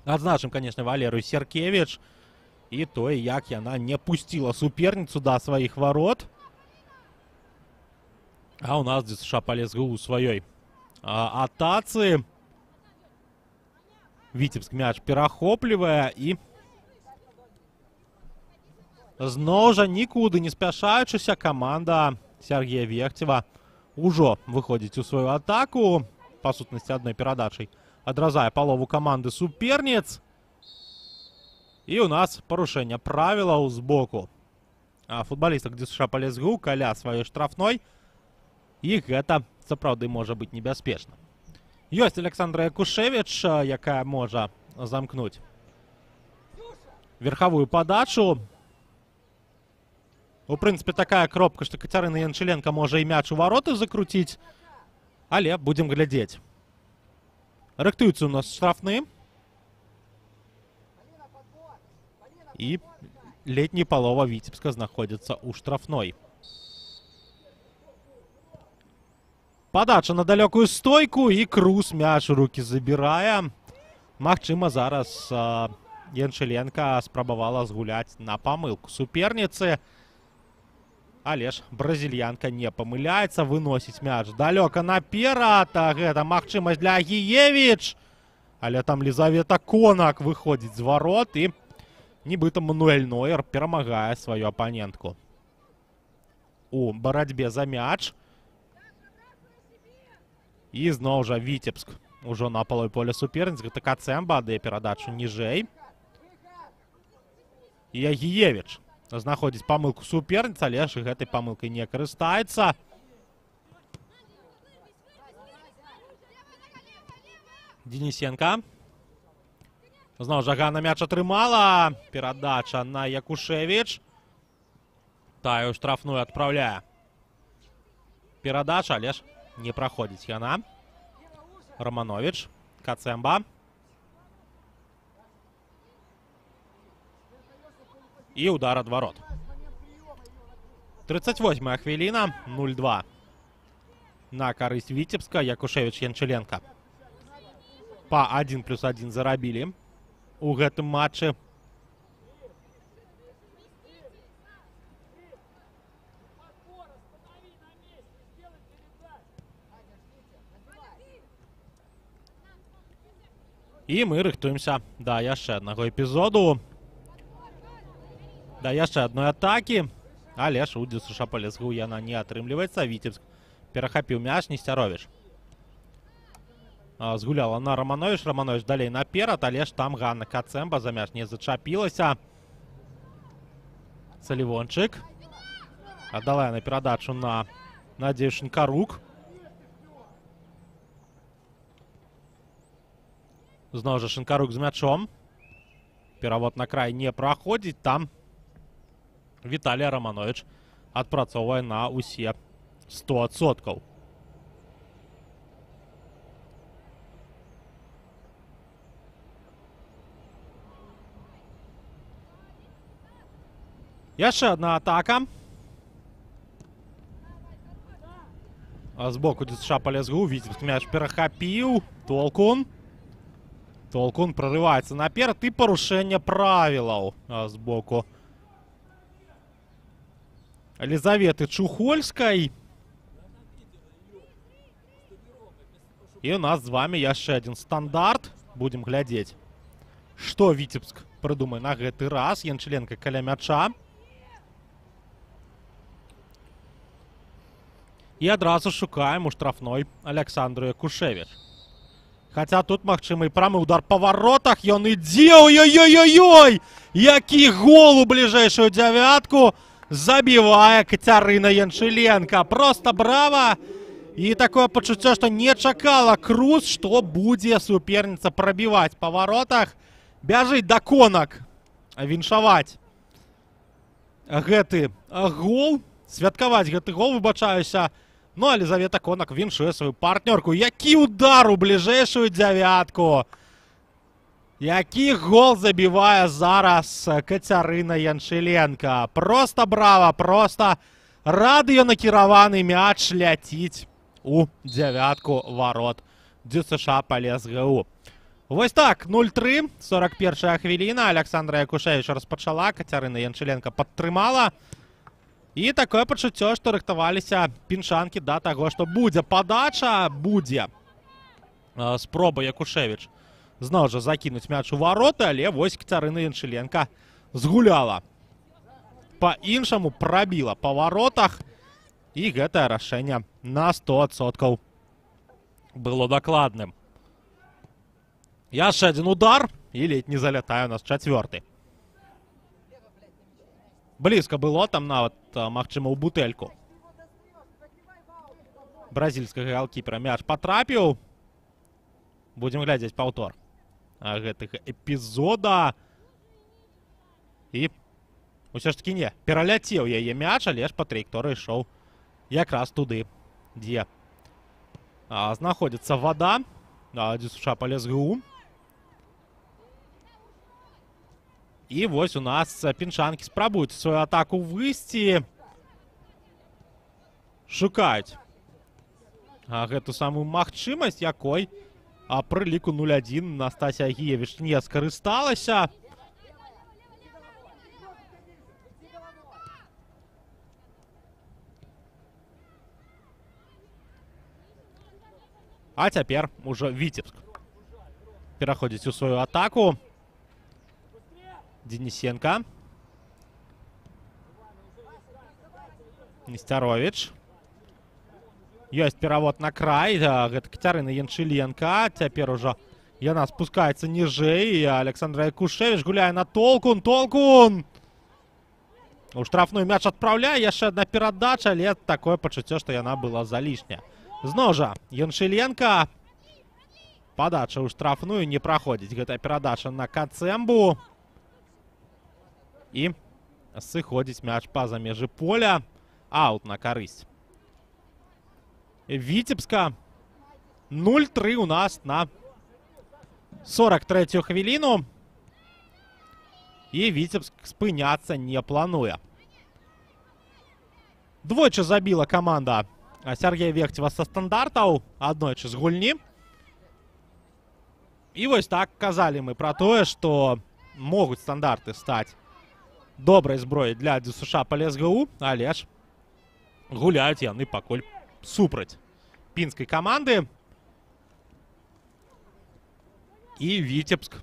Адзначым, канешне, Валерыю Серкевіч і тое, як яна не пусціла суперніцу да сваіх варот. А ў нас ДЮСШ Палес-ГУ у сваёй атацы. Віцебск мяч перахоплівае, і зноў жа нікуды не спяшаючыся каманда Сергея Вехцева ўжо выходзіць у сваю атаку. Па сутнасці адной перадачай адразае палову каманды суперніц. І ў нас парушэнне правілаў з боку футбалістак ДЮСШ Палес-ГУ каля сваёй штрафной. І гэта сапраўды можа быць небяспечна. Ёсць Александра Якушевіч, якая можа замкнуць верхавую падачу. У прынцыпе, такая кропка, што Кацярына Янчыленка можа і мяч у вароты закруціць, але будзем глядзець. Рыхтуецца у нас штрафны. І летняя палова Віцебска знаходзіцца ў штрафной. Падача на далёкую стойку, і Крус мяч у рукі забірае. Магчыма, зараз Янчыленка спрабавала згуляць на памылку суперніцы. Але ж бразильянка не памыляецца, выносіць мяч далёка наперад. Гэта магчымасць для Агіевіч. Але там Лизавета Конак выходзіць з варот і нібыта Мануэль Нойер перамагае сваю апанентку. У барацьбе за мяч. І зноў жа Віцебск ужо на палове поля суперніц. Гэта Кацэмба аддае перадачу ніжэй. І Агіевіч знаходзіць памылку суперніц, але ж гэтай памылкай не карыстаецца. Денисенко. Зноў Жагана мяч атрымала. Перадача на Якушевіч. Тая ў штрафную адпраўляе. Перадача, але ж не праходзіць яна. Романович. Кацэмба. І удар ад варот. 38-я хвіліна. 0-2. На карысць Віцебска. Якушевіч, Янчыленка. Па 1+1 зарабілі у гэтым матчы. І мы рыхтуемся да яшчэ аднаго эпізоду. Да яшчэ адной атакі. Але ж у ДЮСШ Полесгу яна не атрымліваецца. Віцебск перахапіў мяч. Несцяровіч згуляла на Романович. Романович далей наперад, але ж там Ганна Кацэмба за мяч не зачапілася. Салівончык. Аддала яна перадачу на Надзею Шинкарук. Зноў жа Шинкарук з мячом. Перавод на край не праходзіць. Там Віталій Романович адпрацоўвае на ўсе 100%. Яшчэ одна атака. Збоку ДЮСШ Полесгу. Віцебск мяч перахапіў. Толкун. Толкун прорываецца наперад. І парушэнне правілаў збоку Лизаветы Чухольскай. І у нас з вами яшчэ один стандарт. Будем глядзець, што Віцебск прыдумае на гэты раз. Янчыленка каля мяча. І адразу шукаем у штрафной Александру Якушевіч. Хаця тут магчымы прамы удар па варотах. Ён ідзе. Ой-ой-ой-ой! Які гол у бліжэйшую дзявятку забівае Кацярына Янчыленка. Просто браво! І такое пачуццё, што не чакала Круз, што будзе суперніца прабіваць па варотах. Бяжыць да Конак віншаваць гэты гол. Святкаваць гэты гол, выбачаюся. Ну, а Лизавета Конак віншуе сваю партнёрку. Які удар у бліжэйшую дзявятку! Які гол забівае зараз Кацярына Янчыленка. Просто браво, просто радыёнакіраваны мяч ляціць у дзявятку варот ДЮСШ Полесгу. Вось так, 0-3, 41-я хвіліна. Александра Якушевіч распачала, Кацярына Янчыленка падтрымала. І такое пачуццё, што рыхтаваліся піншанкі да таго, што будзе падача, будзе спроба Якушевіч зноў жа закінуць мяч у вароты, але вось Кацярына Янчыленка згуляла. Па-іншаму прабіла па варотах, і гэтае рашэнне на 100% было дакладным. Яшчэ адзін удар, і ледзь не залятае у нас чацвёрты. Блізка было, там нават, магчыма, у бутэльку. Бразільскага галкіпера мяч патрапіў. Будзем глядзець паўтор гэтага эпізода. І ўсё ж такі не, пераляцеў яе мяч, але ж па траекторыі ішоў якраз туды, дзе знаходзіцца вада ДЮСШ Полесгу. І вось у нас піншанкі спрабуюць сваю атаку выйсці. Шукаюць гэту самую магчымасць, якой пры ліку 0-1 Настасія Агіевіч не скарысталася. А цяпер ужо Віцебск пераходзіць у сваю атаку. Денисенко. Нестерович. Ёсць перавод на край. Гэта Кацярына Яншыленко. Цяпер ужо яна спускаецца ніжэй. Александр Якушевич гуляе на Толкун. Толкун! У штрафную мяч адпраўляе. Яшчэ адна перадача, але такое пачуццё, што яна была залішняя. Зноў жа Яншыленко. Падача ў штрафную не праходзіць. Гэта перадача на Кацэмбу. І сыходзіць мяч па-за межы поля. Аут на карысць Віцебска. 0-3 у нас на 43-ю хвіліну. І Віцебск спыняцца не плануе. Двойчы забіла каманда Сергея Вехцева са стандартаў, аднойчы з гульні. І вось так казалі мы пра тое, што могуць стандарты стаць добрай зброяй для ДЮСШ па ЛСГУ, але ж гуляюць яны пакуль супраць пінскай каманды. І Віцебск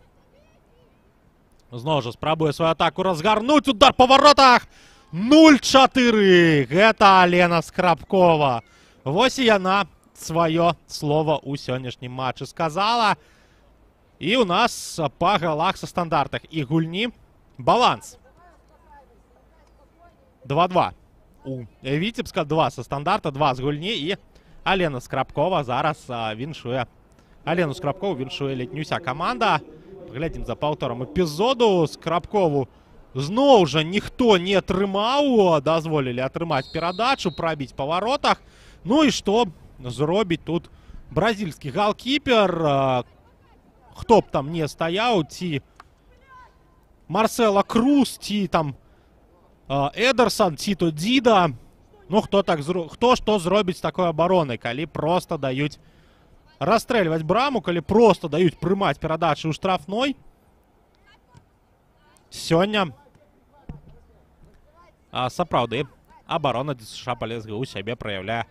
зноў жа спрабуе сваю атаку разгарнуць. Удар па варотах. 0-4. Гэта Алена Скрабкова. Вось і яна сваё слова ў сённяшнім матчы сказала. І ў нас па галах са стандартах і гульні баланс 2-2. У Віцебска 2 са стандарта, 2 з гульні. І Алена Скрабкова зараз віншуе. Алену Скрабкову віншуе летнюся каманда. Паглядзім за паўторам эпізоду. Скрабкову зноў жа ніхто не атрымаў. Дазволілі атрымаць перадачу, прабіць па варотах. Ну і што зробіць тут бразільскі галкіпер? Хто б там не стаяў, ці Марсела Круз, ці там Эдерсон, ці то Дзіда. Ну, хто што зробіць з такой абаронай, калі проста даюць расстрэльваць браму, калі проста даюць прымаць перадачы ў штрафной. Сёння сапраўды абарона ДЮСШ па ЛСГУ сябе праяўляе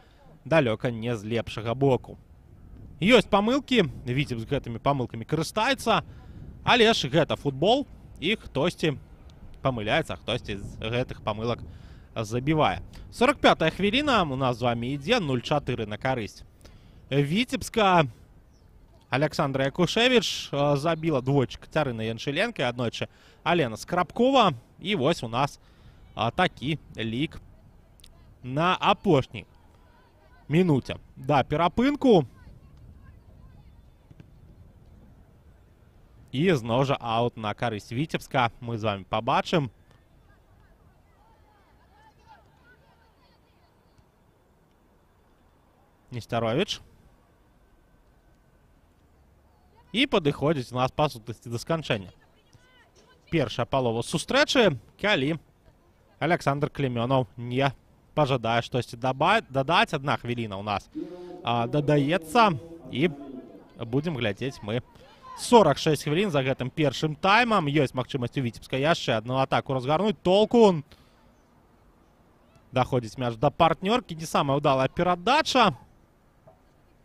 далёка не з лепшага боку. Ёсць памылкі, Віцебск гэтымі памылкамі карыстаецца, але ж гэта футбол, і хтосьці памыляецца, а хтосьці з гэтых памылак забівае. 45-я хвіліна у нас з вами ідзе. 0-4 на карысць Віцебска. Александра Якушевич забіла двойчы Кацярына Яншыленко, аднойчы Алена Скрабкова. І вось у нас такі лік на апошняй мінуце да перапынку. І зноў жа аут на карысць Віцебска. Мы з вами пабачым. Нестерович. І падыходзіць у нас па сутнасці да сканчэння першая палова сустрэчы, калі Александр Клемёнаў не пажадае штосьці дадаць. 1 хвіліна у нас дадаецца, і будзем глядзець мы 46 хвілін за гэтым першым таймам. Ёсць магчымасць у Віцебска яшчэ адну атаку разгарнуць. Толкун. Даходзіць мяч да партнёркі. Не самая ўдалая перадача.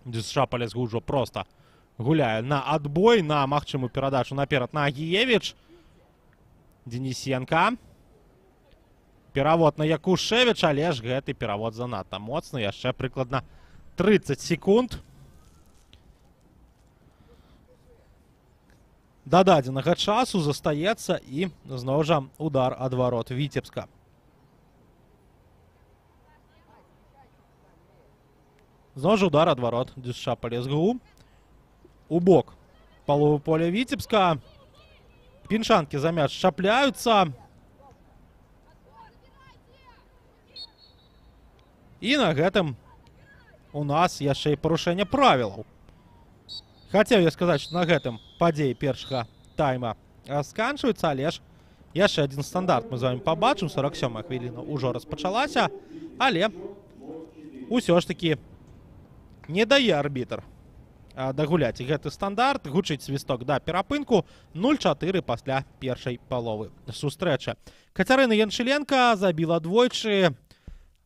ДЮСШ па ЛСГУ ўжо проста гуляе на адбой, на магчымую перадачу наперад на Агіевіч. Денисенко. Перавод на Якушевич, але ж гэты перавод занадта моцны. Яшчэ прыкладна 30 секунд да дадзенага часу застаецца, і зноў жа удар ад варот Віцебска. Зноў жа удар ад варот ДЮСШ па ЛСГУ. У бок паловы поля Віцебска. Піншанкі за мяч чапляюцца. І на гэтым у нас яшчэ і парушэнне правілаў. Хацеў я сказаць, што на гэтым падзеі першага тайма сканчваюцца, але ж яшчэ адзін стандарт мы з вами пабачым. 47-я хвіліна ўжо распачалася, але ўсё ж такі не дае арбітр дагуляць гэты стандарт. Гучыць свісток да перапынку. 0-4 пасля першай паловы сустрэчы. Кацярына Яншыленко забіла двойчы,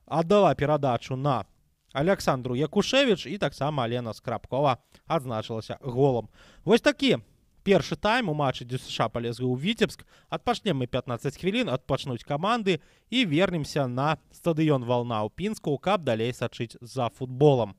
аддала перадачу на Александру Якушевіч і таксама Алена Скрабкова адзначылася голам. Вось такі першы тайм у матчы ДЮСШ палезлі ў Віцебск. Адпачнем мы 15 хвілін, адпачнуць каманды і вернемся на стадыён Вална ў Пінску, каб далей сачыць за футболам.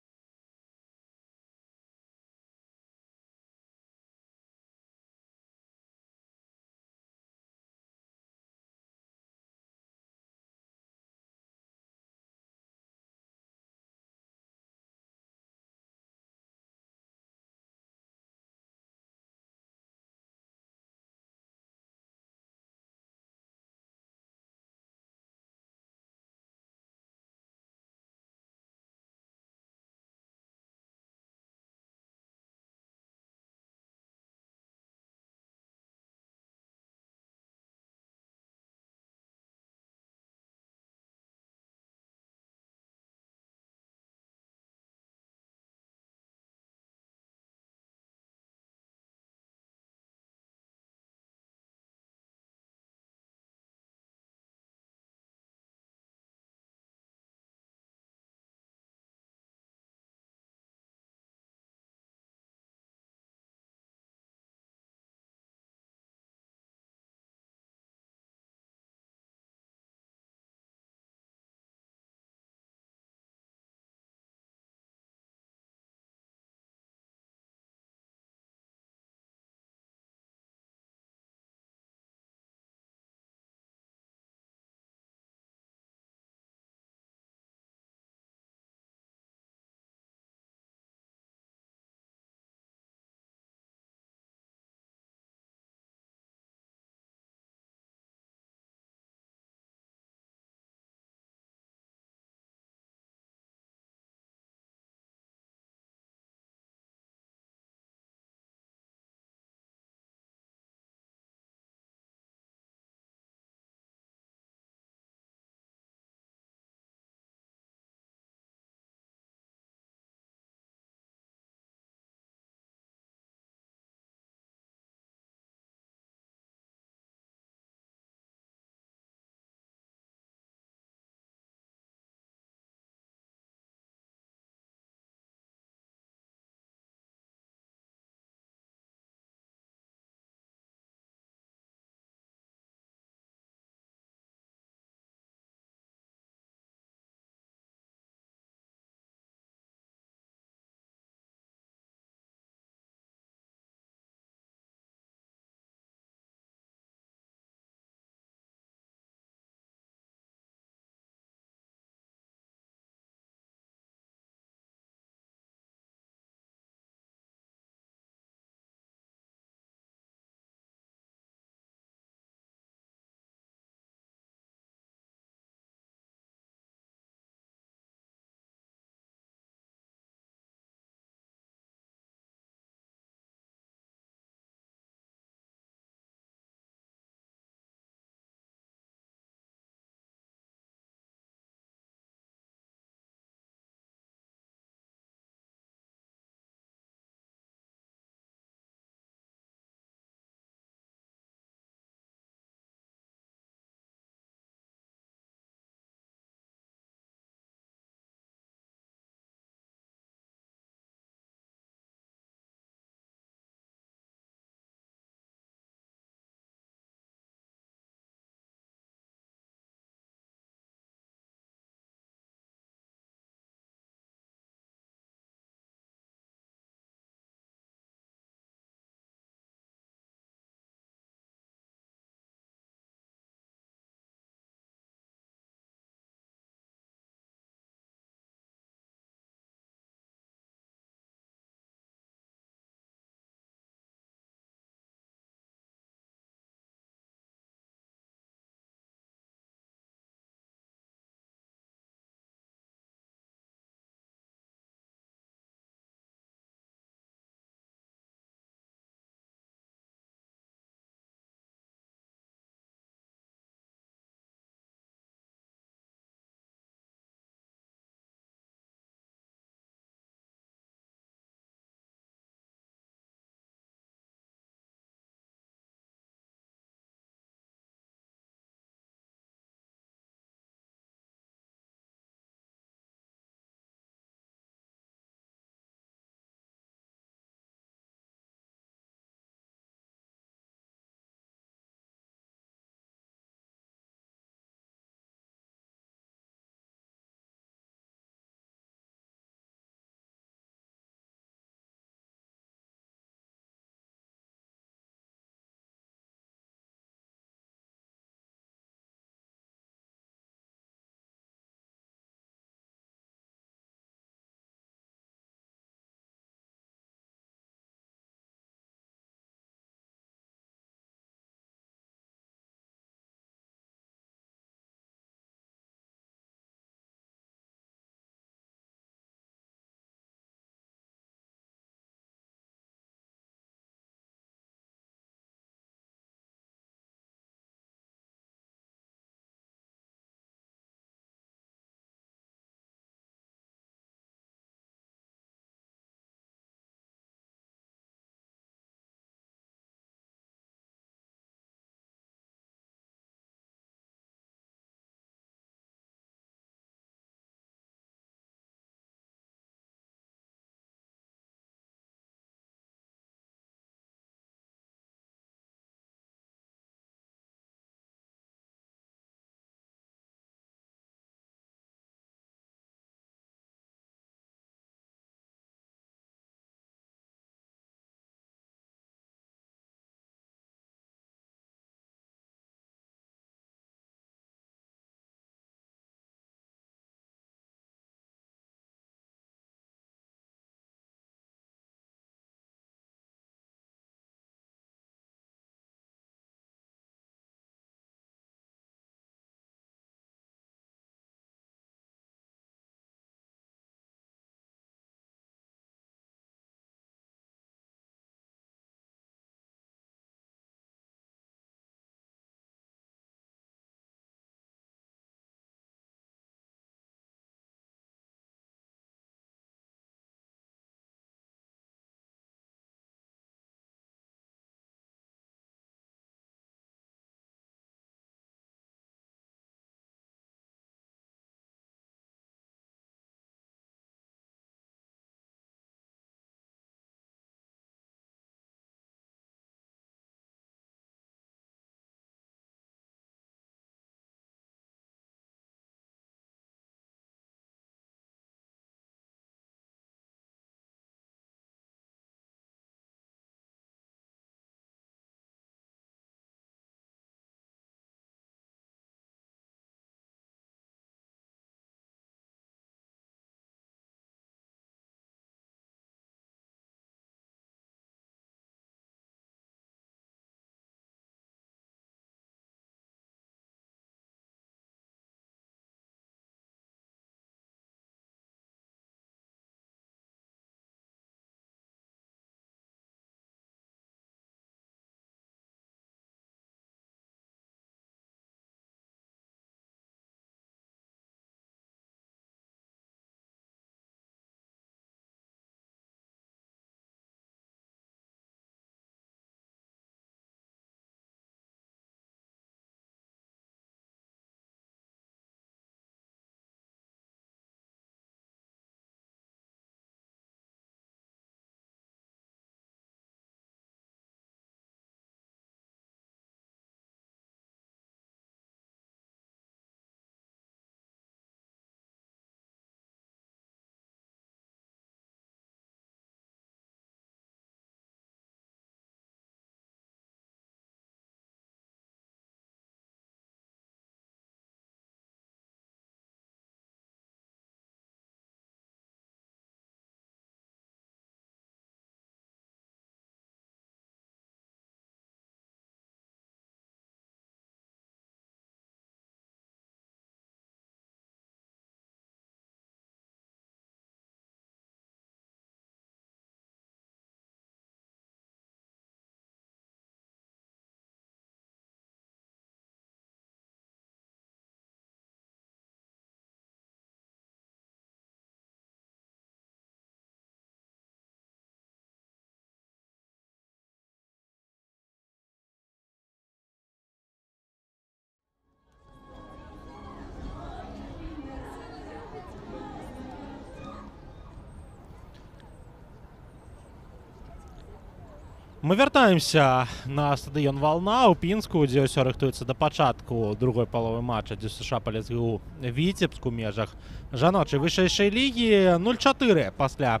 Мы вяртаемся на стадыён Вална ў Пінску, дзе ўсё рыхтуецца да пачатку другой паловы матча, дзе США палезгу Віцебск у межах жаночай вышэйшай лігі. 0-4 пасля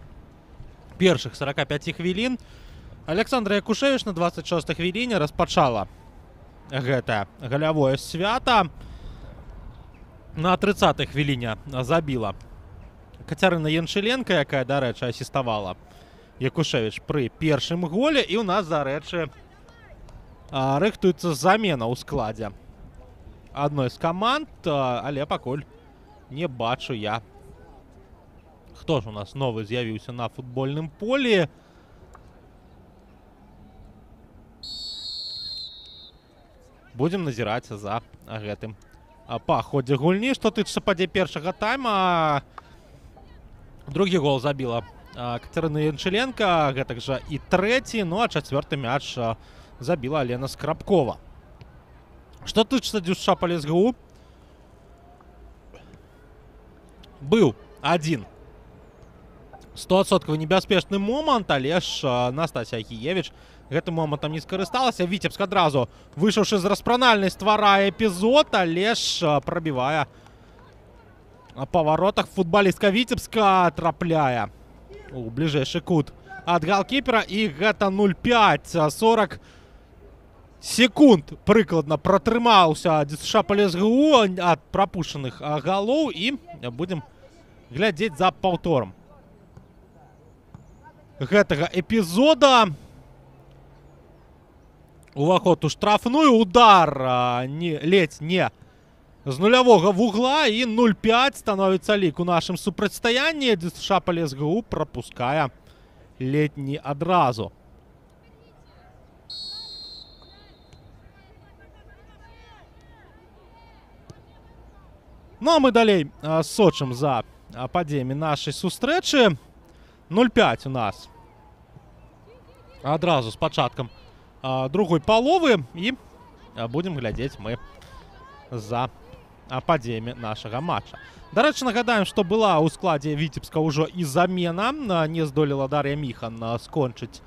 першых 45 хвілін. Александра Якушевіч на 26 хвіліне распачала гэта галявое свята. На 30 хвіліне забіла Кацярына Яншыленка, якая, дарэчы, асіставала Якушевіч пры першым голе. І ў нас, дарэчы, рыхтуецца замена ў складзе адной з каманд, але пакуль не бачу я, хто ж у нас новы з'явіўся на футбольным полі. Будзем назіраць за гэтым па ходзе гульні. Што тычыцца падзей першага тайма, другі гол забіла Кацярына Яншыленка, гэтак жа і трэці, ну а чацвёрты мяч забіла Алена Скрабкова. Што тычыцца ДЮСШ Палезгу, быў адзін 100% небяспечны момант, але ж Настасія Ахіевіч гэтым момантам не скарысталася. Віцебск адразу, выйшаўшы з распранальнай, стварае эпізод, але ж прабівае па варотах. Футбалістка Віцебска трапляе у бліжэйшы кут ад галкіпера, і гэта 0-5. 40 секунд прыкладна пратрымаўся ДЮСШ Палезгу ад прапушчаных галоў, і будзем глядзець за паўторам гэтага эпізода. Уваход у штрафную, удар ледзь не з нулявога вугла, і 0-5 становіцца лік у нашым супрацьстаянні. ДЮСШ Палезгу прапускае ледзь не адразу. Ну а мы далей сочым за падзеямі нашай сустрэчы. 0-5 у нас адразу з пачаткам другой паловы, і будем глядзець мы за падзеямі нашага матча. Дарэчы, нагадаем, што была ў складзе Віцебска ўжо і замена. Не здолела Дар'я Міхан скончыць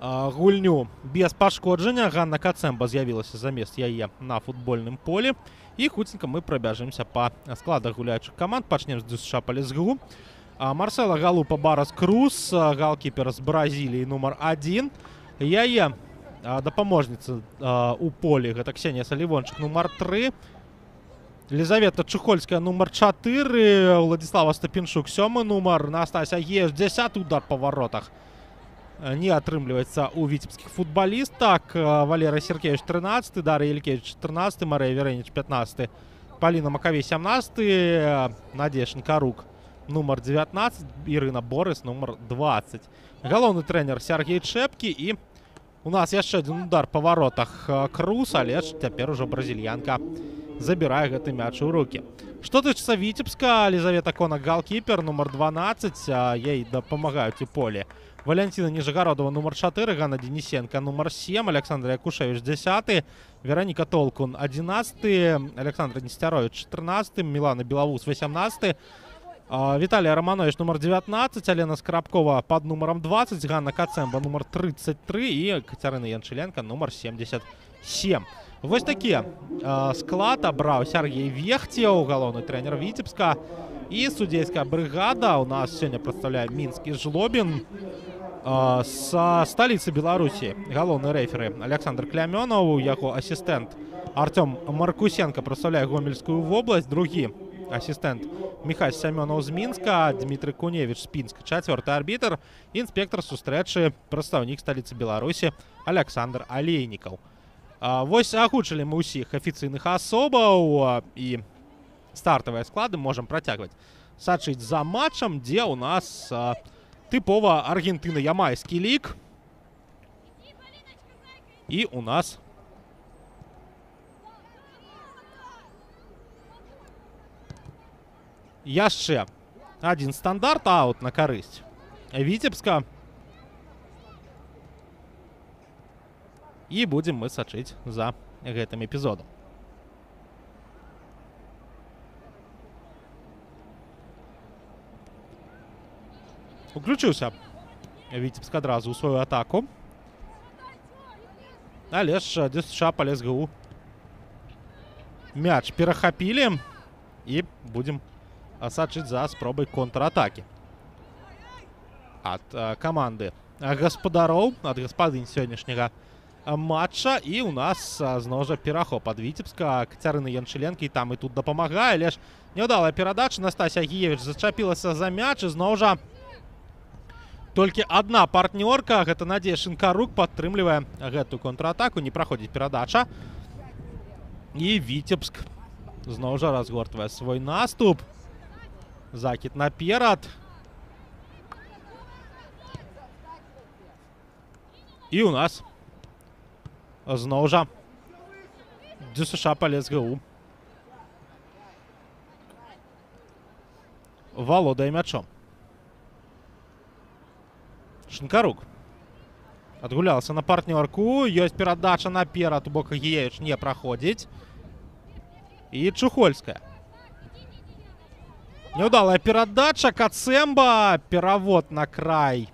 гульню без пашкоджання. Ганна Кацэмба з'явілася замест яе на футбольным полі. І хуценька мы прабяжымся па складах гуляючых каманд. Пачнем з ДЮСШ Палезгу. Марсела Галупа Барас Крус, галкіпер з Бразіліі нумар 1. Яе дапаможніца у полі гэта Ксенія Салівончык нумар 3. Лізавета Чухольская нумар 4. Владислава Стапенчук 7 нумар. Настасія Геш 10. Удар па воротах не атрымліваецца у віцебскіх футбалістак. Валера Серкевич 13, Дар'я Елькевич 14, Марыя Верэніч 15, Паліна Макавей 17, Надзея Шинкарук нумар 19, Ірына Борыс нумар 20. Галоўны трэнер Сергей Чэпкі, і у нас яшчэ адзін удар па воротах Крус, але ж цяпер ужо бразільянка забірае гэты мяч у рукі. Што тычыцца Віцебска, Лізавета Конак галкіпер нумар 12, ей дапамагаюць у полі Валентина Нижегородова нумар 4, Ганна Денисенко нумар 7, Александра Якушевич 10, Вероніка Толкун 11, Александра Нестерович 14, Милана Белоус 18, Виталия Романович номер 19, Алена Скрабкова под номером 20, Ганна Кацэмба номер 33 и Кацярына Яншыленка номер 77. Вось такі склад абраў Сергей Вехцеў, галоўны трэнер Віцебска. И судейская бригада у нас сегодня представляет Минский Жлобин. Со столицы Беларуси галоўны рефери Александр Клямёнов, яго ассистент Артем Маркусенко представляет Гомельскую область, другі ассистент Михась Семёнов з Мінска, Дмитрий Куневич з Пінска, четвертый арбітр, інспектор сустрэчы прадстаўнік столицы Беларуси Александр Алейнікаў. Вось агучылі мы ўсіх афіцыйных асобаў і стартавыя склады можам працягваць сачыць за матчам, дзе у нас тыпова Аргентына-Ямайскі лік. І у нас яшчэ адзін стандарт аут на карысць Віцебска. І будзем мы сачыць за гэтым эпізодам. Уключыўся Віцебск адразу ў сваю атаку. Але ж ДЮСШ па ЛСГУ мяч перахапілі і будзем сачыць за спробай контратакі ад каманды гаспадароў, ад гаспадынь сённяшняга матча. І у нас зноў жа перахоп ад Віцебска. Кацярына Янчыленка і там і тут дапамагае, але ж няўдалая перадача. Настасья Агіевіч зачапілася за мяч і зноў жа толькі адна партнёрка, гэта Надзея Шинкарук, падтрымлівае гэтую контратаку. Не праходзіць перадача. І Віцебск зноў жа разгортвае свой наступ. Закід наперад. І у нас зноў жа ДЮСШ па ЛСГУ валодае мячом. Шинкарук адгулялся на партнёрку. Ёсць перадача наперад, у бок Агіевіч не праходзіць. І Чухольская. Няўдалая перадача. Кацэмба. Перавод на край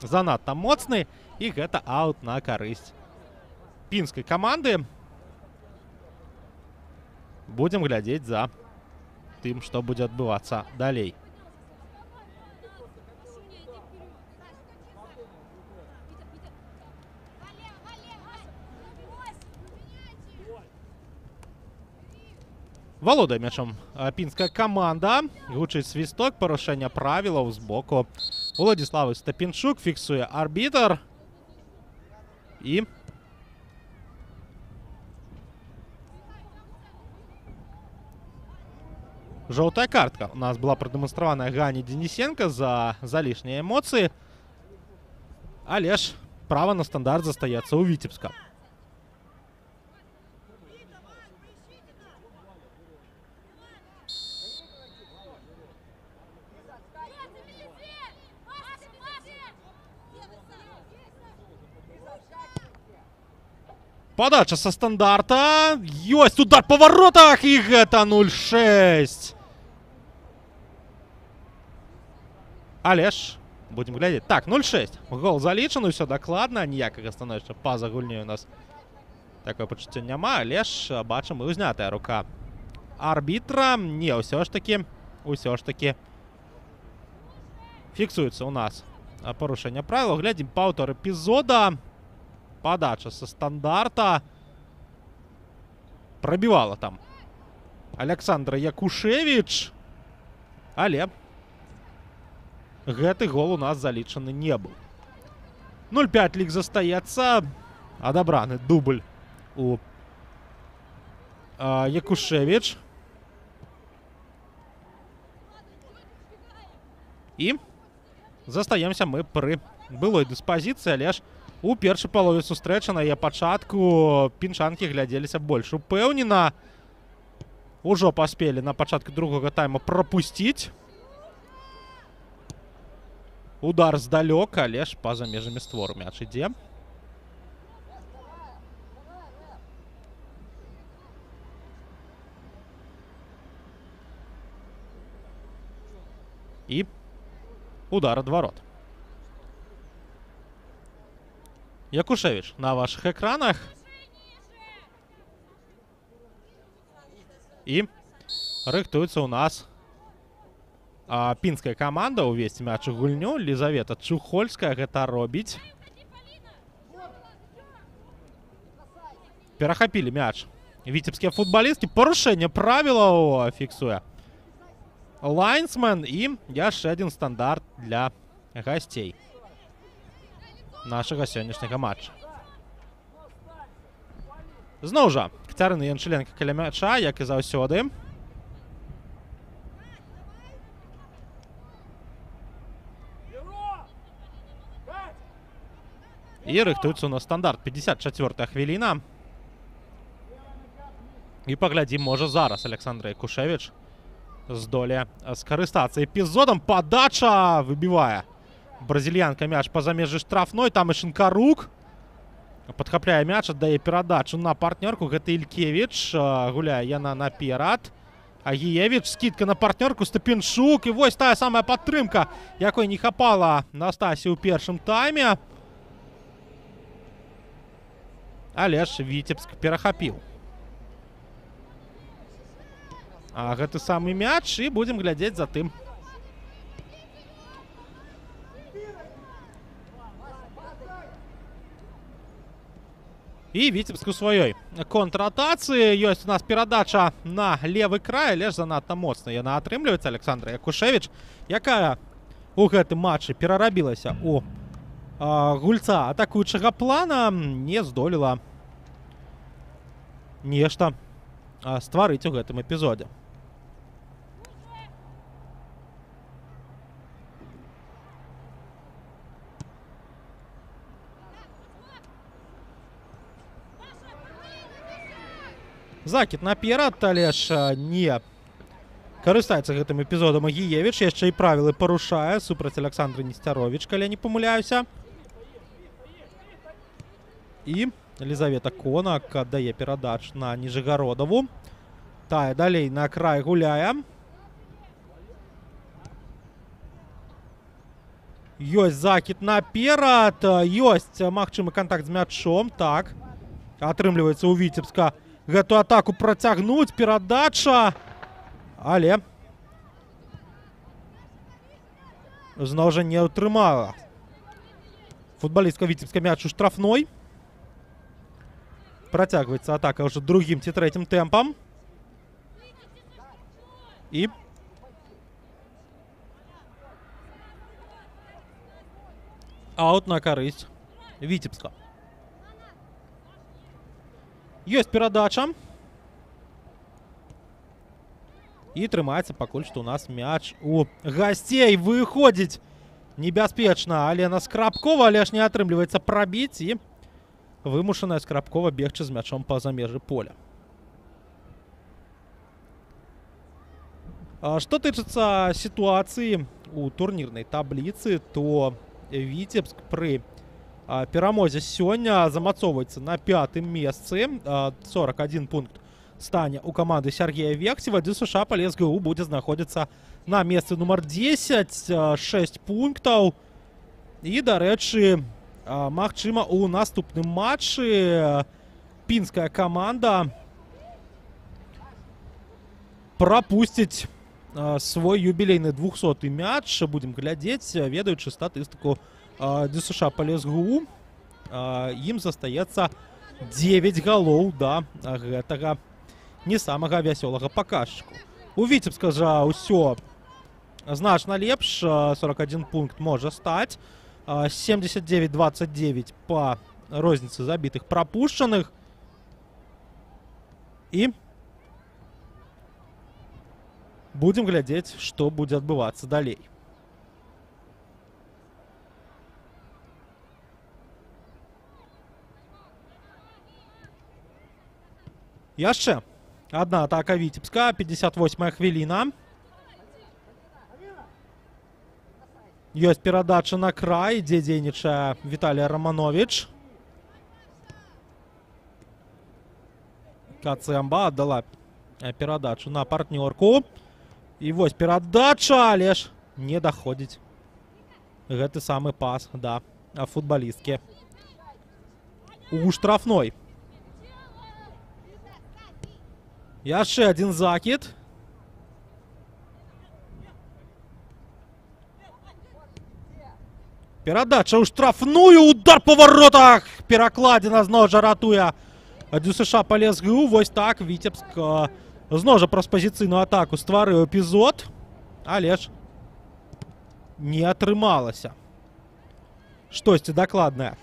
занадта моцны. І гэта аут на карысць пінскай каманды. Будзем глядзець за тым, што будзе адбывацца далей. Валодае мячом пінская каманда. Гучыць свісток, парушэння правілаў з боку Уладзіславы Стапенчук. Фіксуе арбітр. І жоўтая картка у нас была прадэманстраваная Гані Денисенко за лішнія эмоцыі. Але ж права на стандарт застаецца ў Віцебска. Подача со стандарта. Ёсць удар па воротах. І гэта 0-6. Але ж будем глядзець. Так, 0-6. Гол залічаны, ўсё дакладна. Ніякага становішча па-за гульнёй у нас такое пачуццё няма. Але ж бачым і ўзнятая рука арбітра. Не, ўсё ж такі фіксуецца у нас парушэнне правілаў. Глядзім паўтор эпізода. Подача со стандарта. Пробивала там Александра Якушевич. Але гэты гол у нас залічаны не быў. 0-5 лік застаецца. Адабраны дубль у Якушевич. І застаемся мы пры былой дыспазіцыі, але ж у першай палове сустрэчы на яе пачатку пінчанкі глядзеліся больш упэўнена. Ужо паспелі на пачатку другога тайма прапусціць. Удар здалёк, але ж па-за межамі створу мяч ідзе. І удар ад ворот. Якушевич на ваших экранах. І рыхтуецца у нас пінская каманда ўвесці мяч у гульню. Лізавета Чухольская гэта робіць. Перахапілі мяч віцебскія футбалісты. Парушэнне правілаў фіксуе лайнсмен. І яшчэ адзін стандарт для гасцей нашага сённяшняга матча. Зноў жа Кацярына Янчыленка каля мяча, як і заўсёды. І рыхтуецца на стандарт. 54-я хвіліна. І паглядзім, можа зараз Александра Якушевич здолее скарыстацца эпізодам. Падача выбівае бразільянка мяч па-за межы штрафной. Там і Шинкарук падхапляе мяч, аддае перадачу на партнёрку. Гэта Ількевіч. Гуляе яна наперад. Агіевіч, скидка на партнёрку. Стапенчук. І вось тая самая падтрымка, якой не хапала Настасі ў першым тайме. але ж Віцебск перахапіў. Гэты самы мяч, і будзем глядзець за тым. І Віцебск у сваёй контратацыі. Ёсць у нас перадача на левы край, але ж занадта моцна яна атрымліваецца. Александра Якушевіч, якая у гэтым матчы перарабілася у гульца атакуючага плана, не здолела нешта стварыць у гэтым эпізодзе. Закид наперад, але ж не карыстаецца гэтым эпізодам Агіевіч. Яшчэ і правілы парушае супраць Александры Несцяровіч, калі я не памыляюся. І Елізавета Конак аддае перадач на Ніжыгародаву. Тая далей на край гуляе. Ёсць закид наперад. Ёсць магчымы кантакт з мячом. Так. Атрымліваецца у Віцебска гэту атаку працягнуць. Перадача. Але зноў жа не ўтрымала футбалістка Віцебска мяч у штрафной. Працягваецца атака ўжо другім ці трэцім тэмпам. І аут на карысць Віцебска. Ёсць перадача. І трымаецца пакуль што у нас мяч у гасцей. Выходзіць небяспечна Алена Скрабкова, але ж не атрымліваецца прабіць, і вымушаная Скрабкова бегчы з мячом па-за межы поля. Што тычыцца сітуацыі у турнірнай табліцы, то Віцебск пры перамозе сёння замацоўваецца на 5-м месцы. 41 пункт стане у каманды Сергея Вексева. ДЮСШ Полесгу будзе знаходзіцца на месцы нумар 10, 6 пунктаў. І, дарэчы, магчыма, у наступным матчы пінская каманда прапусціць свой юбілейны 200-й мяч. Будзем глядзець, ведаючы статыстыку ДЮСШ Полесгу. Ім застаецца 9 галоў да гэтага не самага вясёлага паказчыку. У Віцебска жа ўсё значна лепш. 41 пункт можа стаць. 79-29 па розніцы забітых прапушчаных. І будзем глядзець, што будзе адбывацца далей. Яшчэ одна атака Віцебска, 58-я хвіліна. Ёсць перадача на край, дзе дзейнічае Віталія Романович. Кацэмба аддала перадачу на партнёрку. І вось перадача, але ж не даходзіць гэты самы пас да футбалісткі у штрафной. Яшчэ адзін закід. Перадача ў штрафную. Удар па воротах. Перакладзена зноў жа ратуе ДЮСШ Полесгу. Вось так Віцебск зноў жа праз пазіцыйную атаку стварыў эпізод, але ж не атрымалася штосьці дакладнае.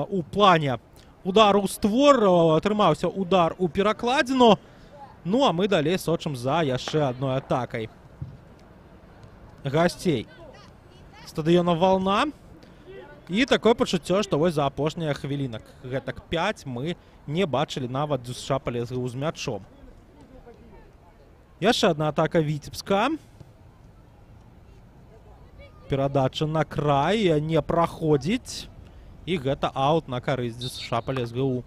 У плане удару ў створ атрымаўся удар у перакладзіну. Ну, а мы далей сочым за яшчэ адной атакай гасцей стадыёна «Вална». І такое пачуццё, што вось за апошнія хвілінак гэтак 5 мы не бачылі нават ДЮСШ Полесгу з мячом. Яшчэ адна атака Віцебска. Перадача на край не праходзіць. І гэта аут на карысць ДЮСШ Полесгу.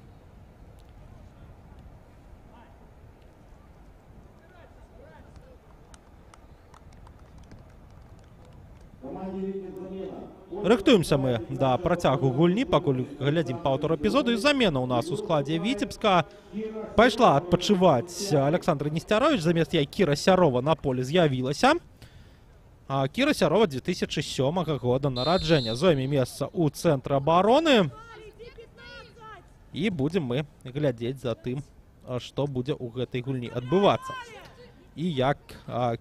Команде Віцебска Рыхтуемся мы да працягу гульні, пакуль глядзім паўтар эпізоду. І замена ў нас у складзе Віцебска. Пайшла адпачываць Александр Несцярович, замест яе Кіра Сярова на поле з'явілася. Кіра Сярова 2007 года нараджэння. Зойме месца ў цэнтры абароны. І будзем мы глядзець за тым, што будзе ў гэтай гульні адбывацца. І як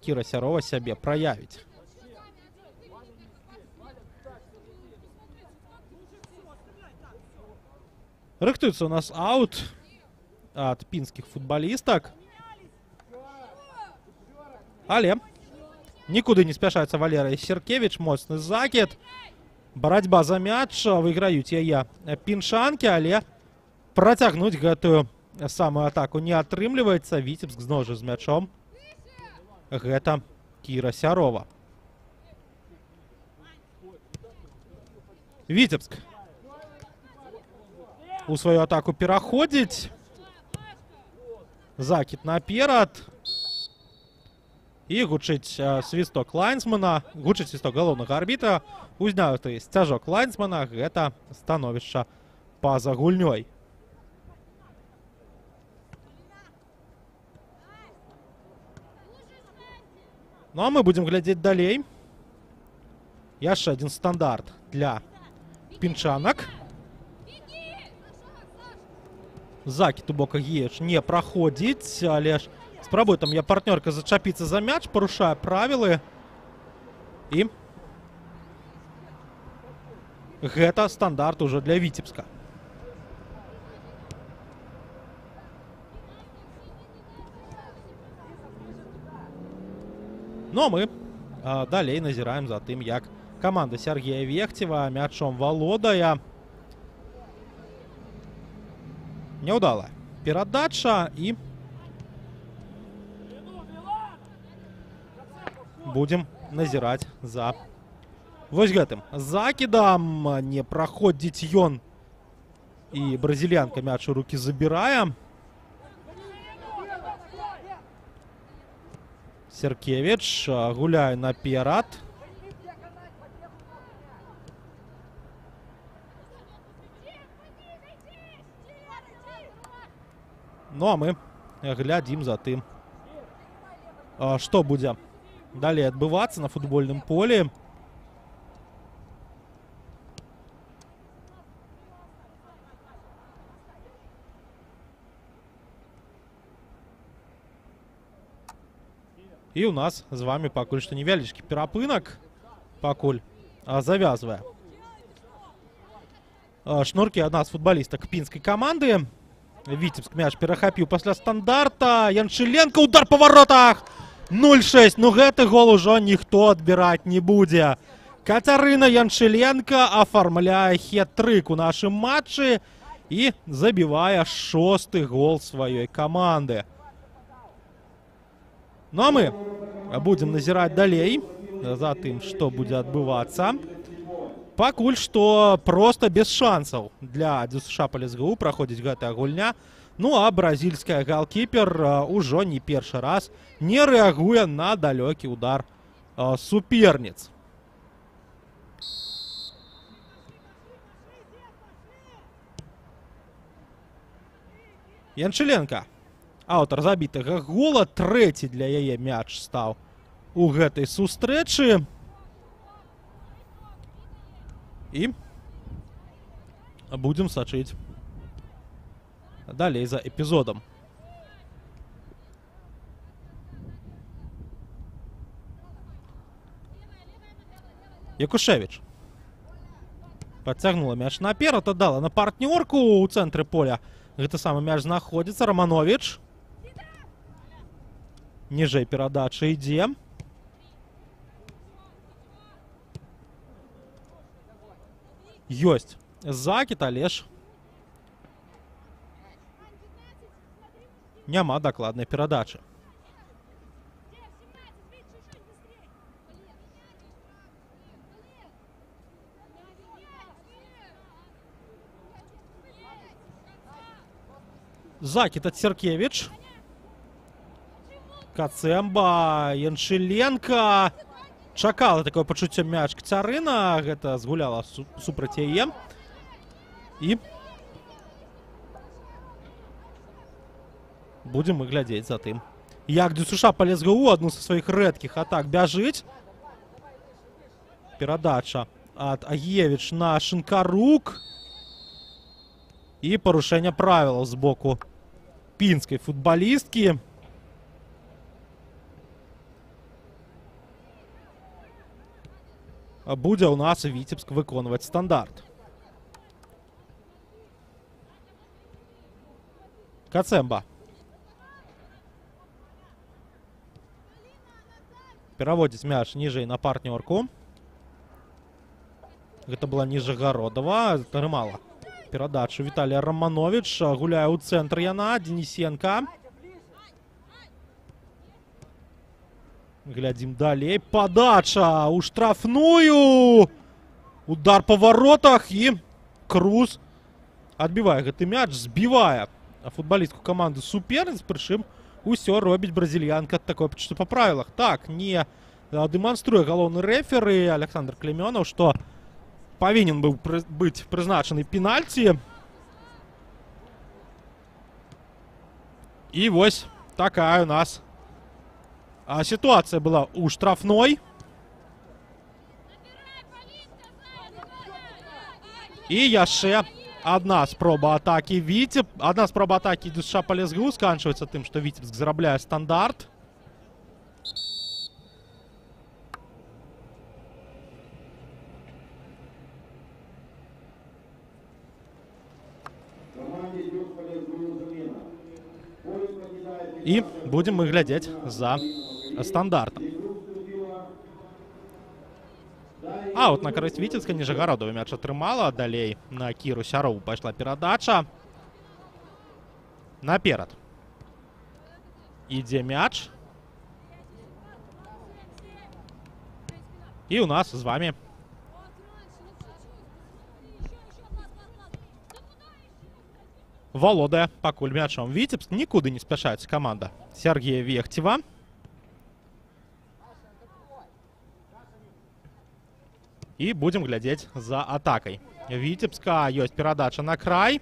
Кіра Сярова сябе праявіць. Рыхтуецца у нас аут ад пінскіх футбалістак. Але нікуды не спяшаецца Валерый Серкевич. Моцны закід. Барацьба за мяч. Выйграюць яе пінчанкі, але працягнуць гэтую самую атаку не атрымліваецца. Віцебск зноў жа з мячом. Гэта Кіра Сярова. Віцебск у сваю атаку пераходзіць. Закід наперад. І гучыць свісток лайнсмана. Гучыць свісток галоўнага арбітра. Узняты сцяжок лайнсмана. Гэта становішча па-за гульнёй. Ну а мы будзем глядзець далей. Яшчэ адзін стандарт для пінчанак. Закід у бок Агієч не праходзіць, але ж спрабуе там я партнёрка зачапіцца за мяч, парушае правілы. І гэта стандарт ужо для Віцебска. Ну а мы далей назіраем за тым, як каманда Сергея Вехцева мячом валодае. Няўдалая перадача і будзем назіраць за вось гэтым закідам. Не праходзіць ён, і бразілянка мяч у рукі забірае. Серкевич гуляе наперад. Ну а мы глядзім за тым, што будзе далей адбывацца на футбольным полі. І ў нас з вами пакуль што невялічкі перапынак, пакуль завязвае шнуркі ад нас футбалістак пінскай каманды. Віцебск мяч перахапіў пасля стандарта. Янчыленка, удар па варотах. 0-6. Ну гэты гол ужо ніхто адбіраць не будзе. Кацярына Янчыленка афармляе хет-трык у нашым матчы і забівае 6-й гол сваёй каманды. Ну а мы будзем назіраць далей за тым, што будзе адбывацца. Пакуль што проста без шансаў для ДЮСШ па ЛСГУ праходзіць гэтая гульня. Ну а бразільская галкіпер ужо не першы раз не рэагуе на далёкі удар суперніц. Янчыленка, аўтар забітага гола, трэці для яе мяч стаў у гэтай сустрэчы. І будзем сачыць далей за эпізодам. Якушевич падцягнула мяч наперад, аддала на партнёрку ў цэнтры поля. Гэты самы мяч знаходзіцца. Романович. Ніжэй перадача ідзе. Ёсць закід, але ж няма дакладнай перадачы. Закид от Серкевич. Кацемба, Яншиленко. чакала такое пачуццё мяч Кацярына, гэта згуляла супраць яе. І будзем мы глядзець за тым, як ДЮСШ па ЛСГУ адну са сваіх рэдкіх атак бяжыць. Перадача ад Агіевіч на Шинкарук. І парушэнне правілаў з боку пінскай футбалісткі. Будзе ў нас Віцебск выконваць стандарт. Кацэмба. Пераводзіць мяч ніжэй на партнёрку. Гэта была Ніжагородова. Атрымала перадачу Віталія Романович. Гуляе ў цэнтр яна. Денисенко. Глядзім далей. Падача ў штрафную. Удар па воротах. І Круз адбівае гэты мяч. Збівае футбалістку каманды суперніц. Прычым усё робіць бразільянка такое пачуццё па правілах. Так, не дэманструе галоўны рэферы Александр Клемёнаў, што павінен быў быць прызначаны пенальці. І вось такая у нас сітуацыя была ў штрафной. І яшчэ одна спроба атакі ДЮСШ па ЛСГУ сканчваецца тым, што Віцебск зарабляе стандарт. І будзем мы глядзець за стандартам. А от на карысць Віцебска Ніжагородова мяч атрымала. Далей на Кіру Сярову пайшла перадача. Наперад ідзе мяч. І у нас з вами валодае пакуль мячом Віцебск. Нікуды не спяшаецца каманда Сергея Вехцева. І будзем глядзець за атакай Віцебска. Ёсць перадача на край.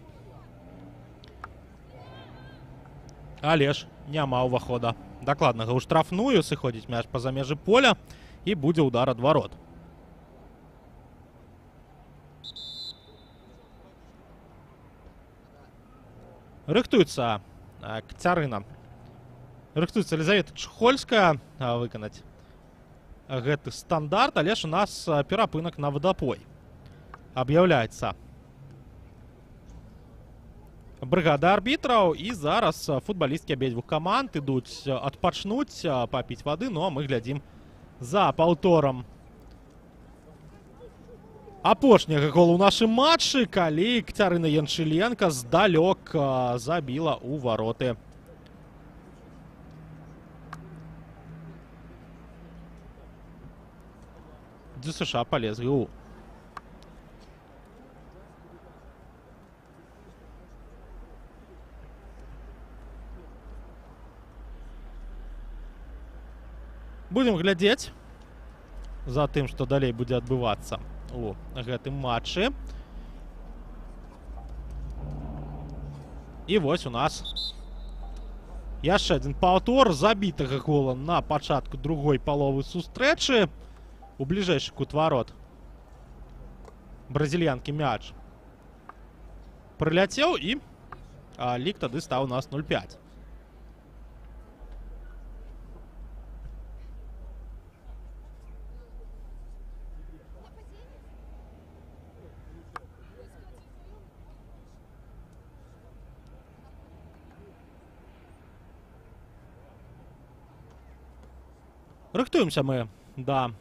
Але ж няма ўвахода дакладнага ў штрафную. Сыходзіць мяч па-за межы поля. І будзе ўдар ад варот. Рыхтуецца Кацярына. Рыхтуецца Елизавета Чхольская выканаць гэты стандарт, але ж у нас перапынак на вадапой. Аб'яўляецца брыгада арбітраў, і зараз футбалісткі абедзвюх каманд ідуць адпачнуць, папіць вады. Ну а мы глядзім за паўторам апошняга голу ў нашым матчы, калі Кацярына Янчыленка здалёк забіла ў вароты ДЮСШ па ЛСГУ. Будем глядзець за тым, што далей будзе адбывацца у гэтым матчы. І вось у нас яшчэ адзін паўтор забітага гола на пачатку другой паловы сустрэчы. У бліжэйшы кут варот бразільянкі мяч прыляцеў, і лік тады стаў у нас 0-5. Рыхтуемся мы да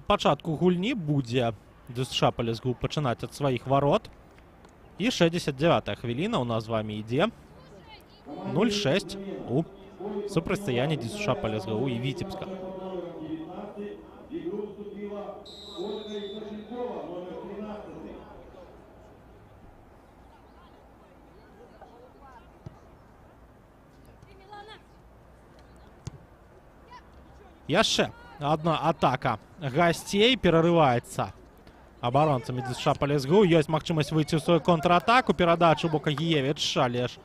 пачатку гульні. Будзе ДЮСШ па ЛСГУ пачынаць ад сваіх варот. І 69-я хвіліна у нас з вами ідзе. 0-6 у супрацьстаянні ДЮСШ па ЛСГУ і Віцебска. Яшчэ одна атака гостей перерывается оборонцами ДЮСШ Полесгу. Есть магчымасць выйти ў свою контратаку. Перадачу бока Гіевіча, але ж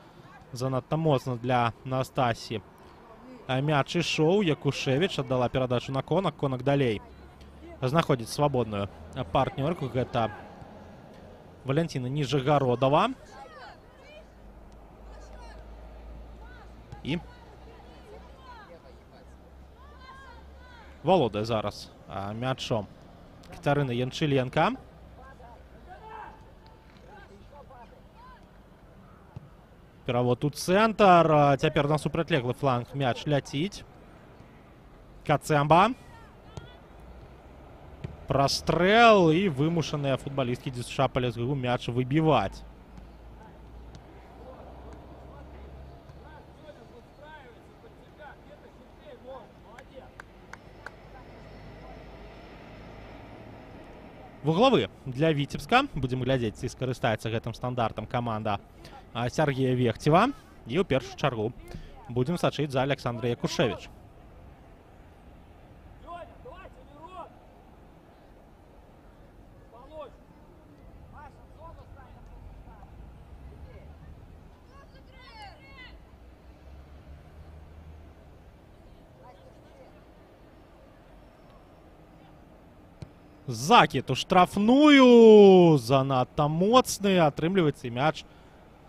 занадта моцна для Настасі. Мяч ішоў, Якушевич аддала перадачу на Конак. Конак далей знаходзіць свабодную партнёрку. Гэта Валентина Нижегородова. І володае зараз мячом Катерина Янчыленко. Перавод у цэнтр. Цяпер на супрацьлеглы фланг мяч ляціць. Кацэмба. Прастрэл і вымушаныя футбалісткі ДЮСШ Полесгу мяч выбіваць. Вуглавы для Віцебска. Будзем глядзець, ці скарыстаецца гэтым стандартам каманда Сергея Вехцева. І ў першую чаргу будзем сачыць за Александрой Якушевич. Закид у штрафную. Занадта моцны. Атрымліваецца мяч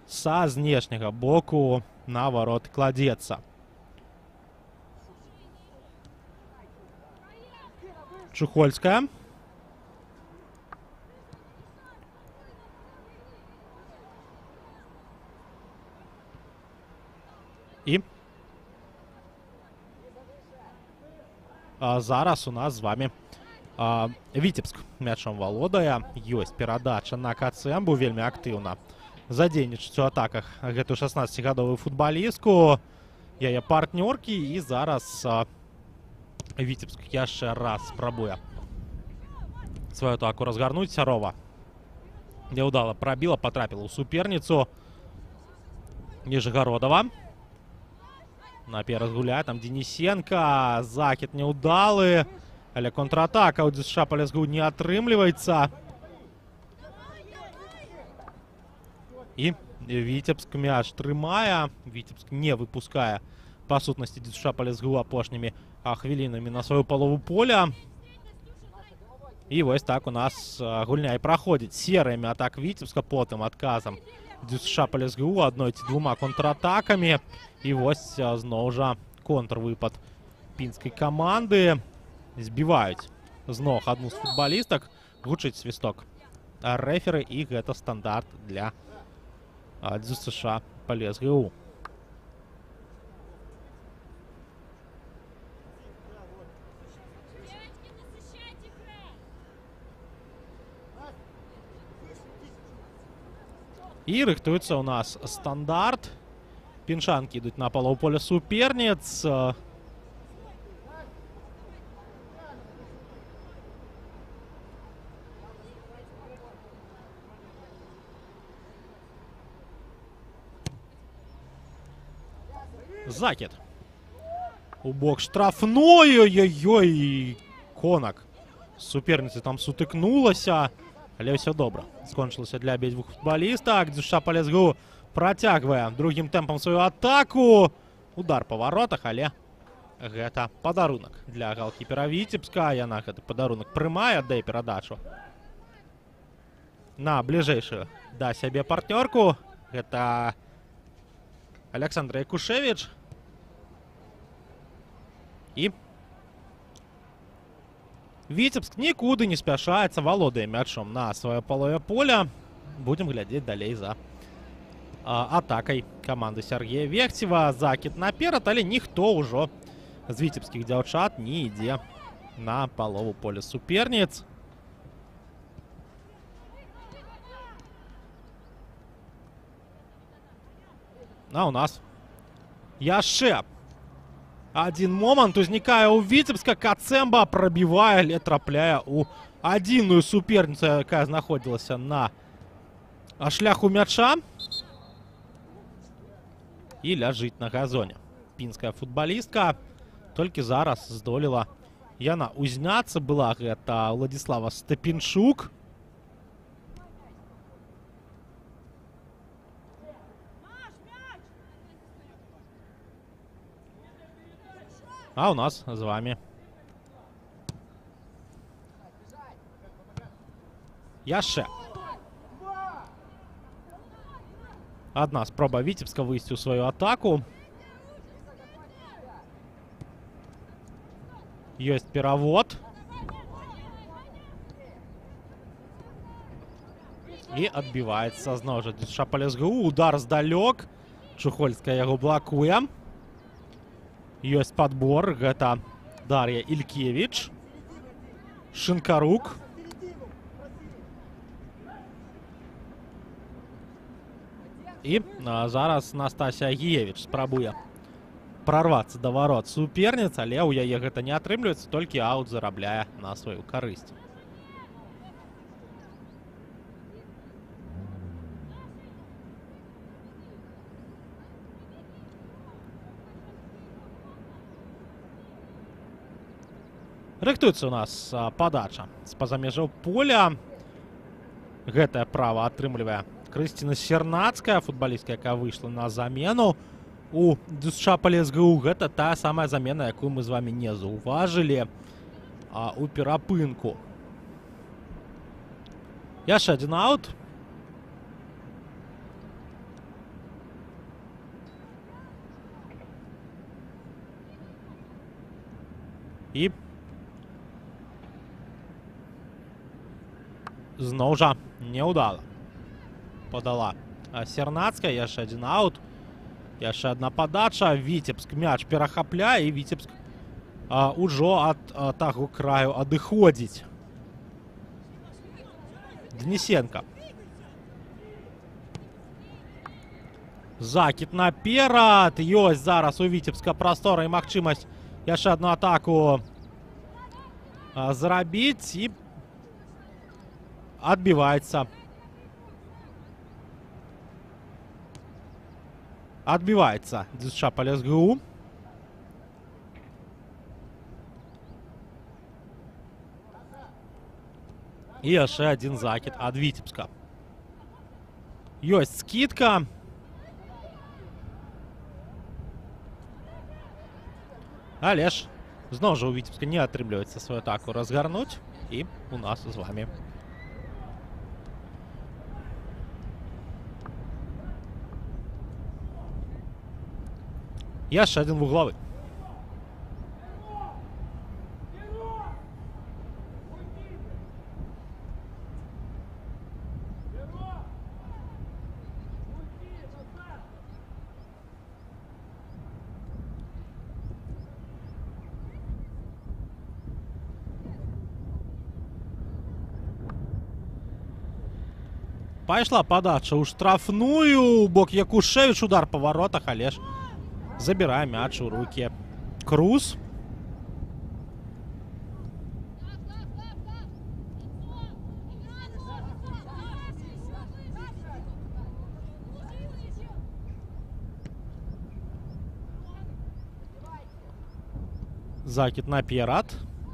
са знешняга боку на варот кладецца. Чухольская. І зараз у нас з вами Віцебск мячом володае. Ёсць перадача на Кацэмбу. Вельмі актыўна задзейнічаць у атаках гэтую 16-гадовую футбалістку, яе партнёркі. І зараз Віцебск яшчэ раз спрабуе сваю атаку разгарнуць. Сярова няўдала прабіла, патрапіла ў суперніцу. Нижегородова наперад гуляе там Денисенко. Закид няўдалы, але контратака ў ДЮСШ Полесгу не атрымліваецца. І Віцебск мяч трымае. Віцебск не выпускае па сутнасці ДЮСШ Полесгу апошнімі хвілінамі на сваю палову поля. І вось так у нас гульня і праходзіць. Серыямі атак Віцебска, потым адказам ДЮСШ Полесгу адной ці двума контратакамі. І вось зноў жа контрвыпад пінскай каманды. Збіваюць з ног адну з футбалістак. Гучыць свісток рэферы, і гэта стандарт для ДЮСШ Полесгу. І рыхтуецца у нас стандарт. Піншанкі ідуць на палоў поля суперніц. Закид у бок штрафной. Ой-ой-ой. Конак суперніцы там сутыкнулася, але ўсё добра скончылася для абедзвюх футбалістак. ДЮСШ Полесгу працягвае другім тэмпам сваю атаку. Удар па варотах, але гэта падарунак для галкіпера Віцебска. Яна гэты падарунак прымае, аддае перадачу на бліжэйшую да сябе партнёрку. Гэта Александра Якушевич. І Віцебск нікуды не спяшаецца, валодае мячом на сваё палове поля. Будзем глядзець далей за атакай каманды Сергея Вехцева. Закид наперад, але ніхто ўжо з віцебскіх дзяўчат не ідзе на палову поля суперніц. А у нас яшчэ один момант узнікае ў Віцебска. Кацэмба прабівае, але трапляе ў адзіную суперніцу, якая знаходзілася на шляху мяча, і ляжыць на газоне. Пінская футбалістка толькі зараз здолела Яна узняцца была, гэта Владислава Степенчук. А у нас з вами яшчэ одна спроба Віцебска выйсці ў сваю атаку. Ёсць перавод. І адбіваецца зноў жа ДЮСШ-ПЛСГУ. Удар здалёк. Чухольская яго блакуе. Ёсць падбор. Гэта Дар'я Ількевіч. Шинкарук. І зараз Настасія Гієвіч спрабуе прорвацца да варот суперніц, але ў яе гэта не атрымліваецца, толькі аут зарабляе на сваю карысць. Рыхтуецца у нас падача з-па-за межаў поля. Гэтае права атрымлівае Крысціна Сернацкая, футбалістка, якая выйшла на замену у ДЮСШ-ПЛСГУ. Гэта тая самая замена, якую мы з вами не заўважылі у перапынку. Яшчэ адзін аут. І зноў жа няўдала подала Сернацкая. Яшчэ адзін аут. Яшчэ адна падача. Віцебск мяч перахапляе, і Віцебск ужо ад таго краю адыходзіць. Денисенко. Закід наперад. Ёсць зараз у Віцебска прастора і магчымасць яшчэ адну атаку зрабіць, і адбіваецца. Адбіваецца ДЮСШ-ПЛСГУ. І яшчэ адзін закід ад Віцебска. Ёсць скідка. Але ж зноў жа у Віцебска не атрымліваецца сваю атаку разгарнуць. І у нас з вами яшчэ адзін вуглавы. Пайшла падача ў штрафную. Бок Якушевіч, удар па варотах, але ж забирая мяч у руки Круз. Закид наперад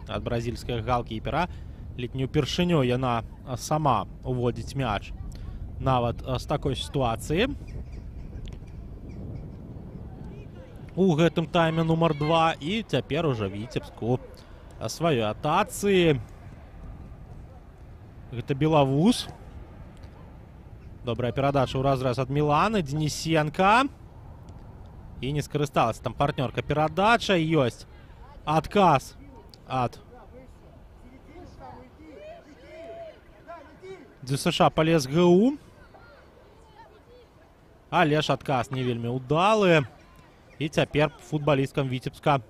ад бразільскага галкіпера. Летнюю першыню яна сама уводзіць мяч нават з такой сітуацыі. У гэтым тайме нумар 2, і цяпер ужо Віцебску сваёй атацы. Гэта Белавуз. Добрая перадача ў разрэз ад Міланы. Денисенко. І не скарысталася там партнёрка перадача. Ёсць адказ ад ДЮСШ-ПЛСГУ. Але ж адказ не вельмі ўдалы. І цяпер футбалісткам Віцебска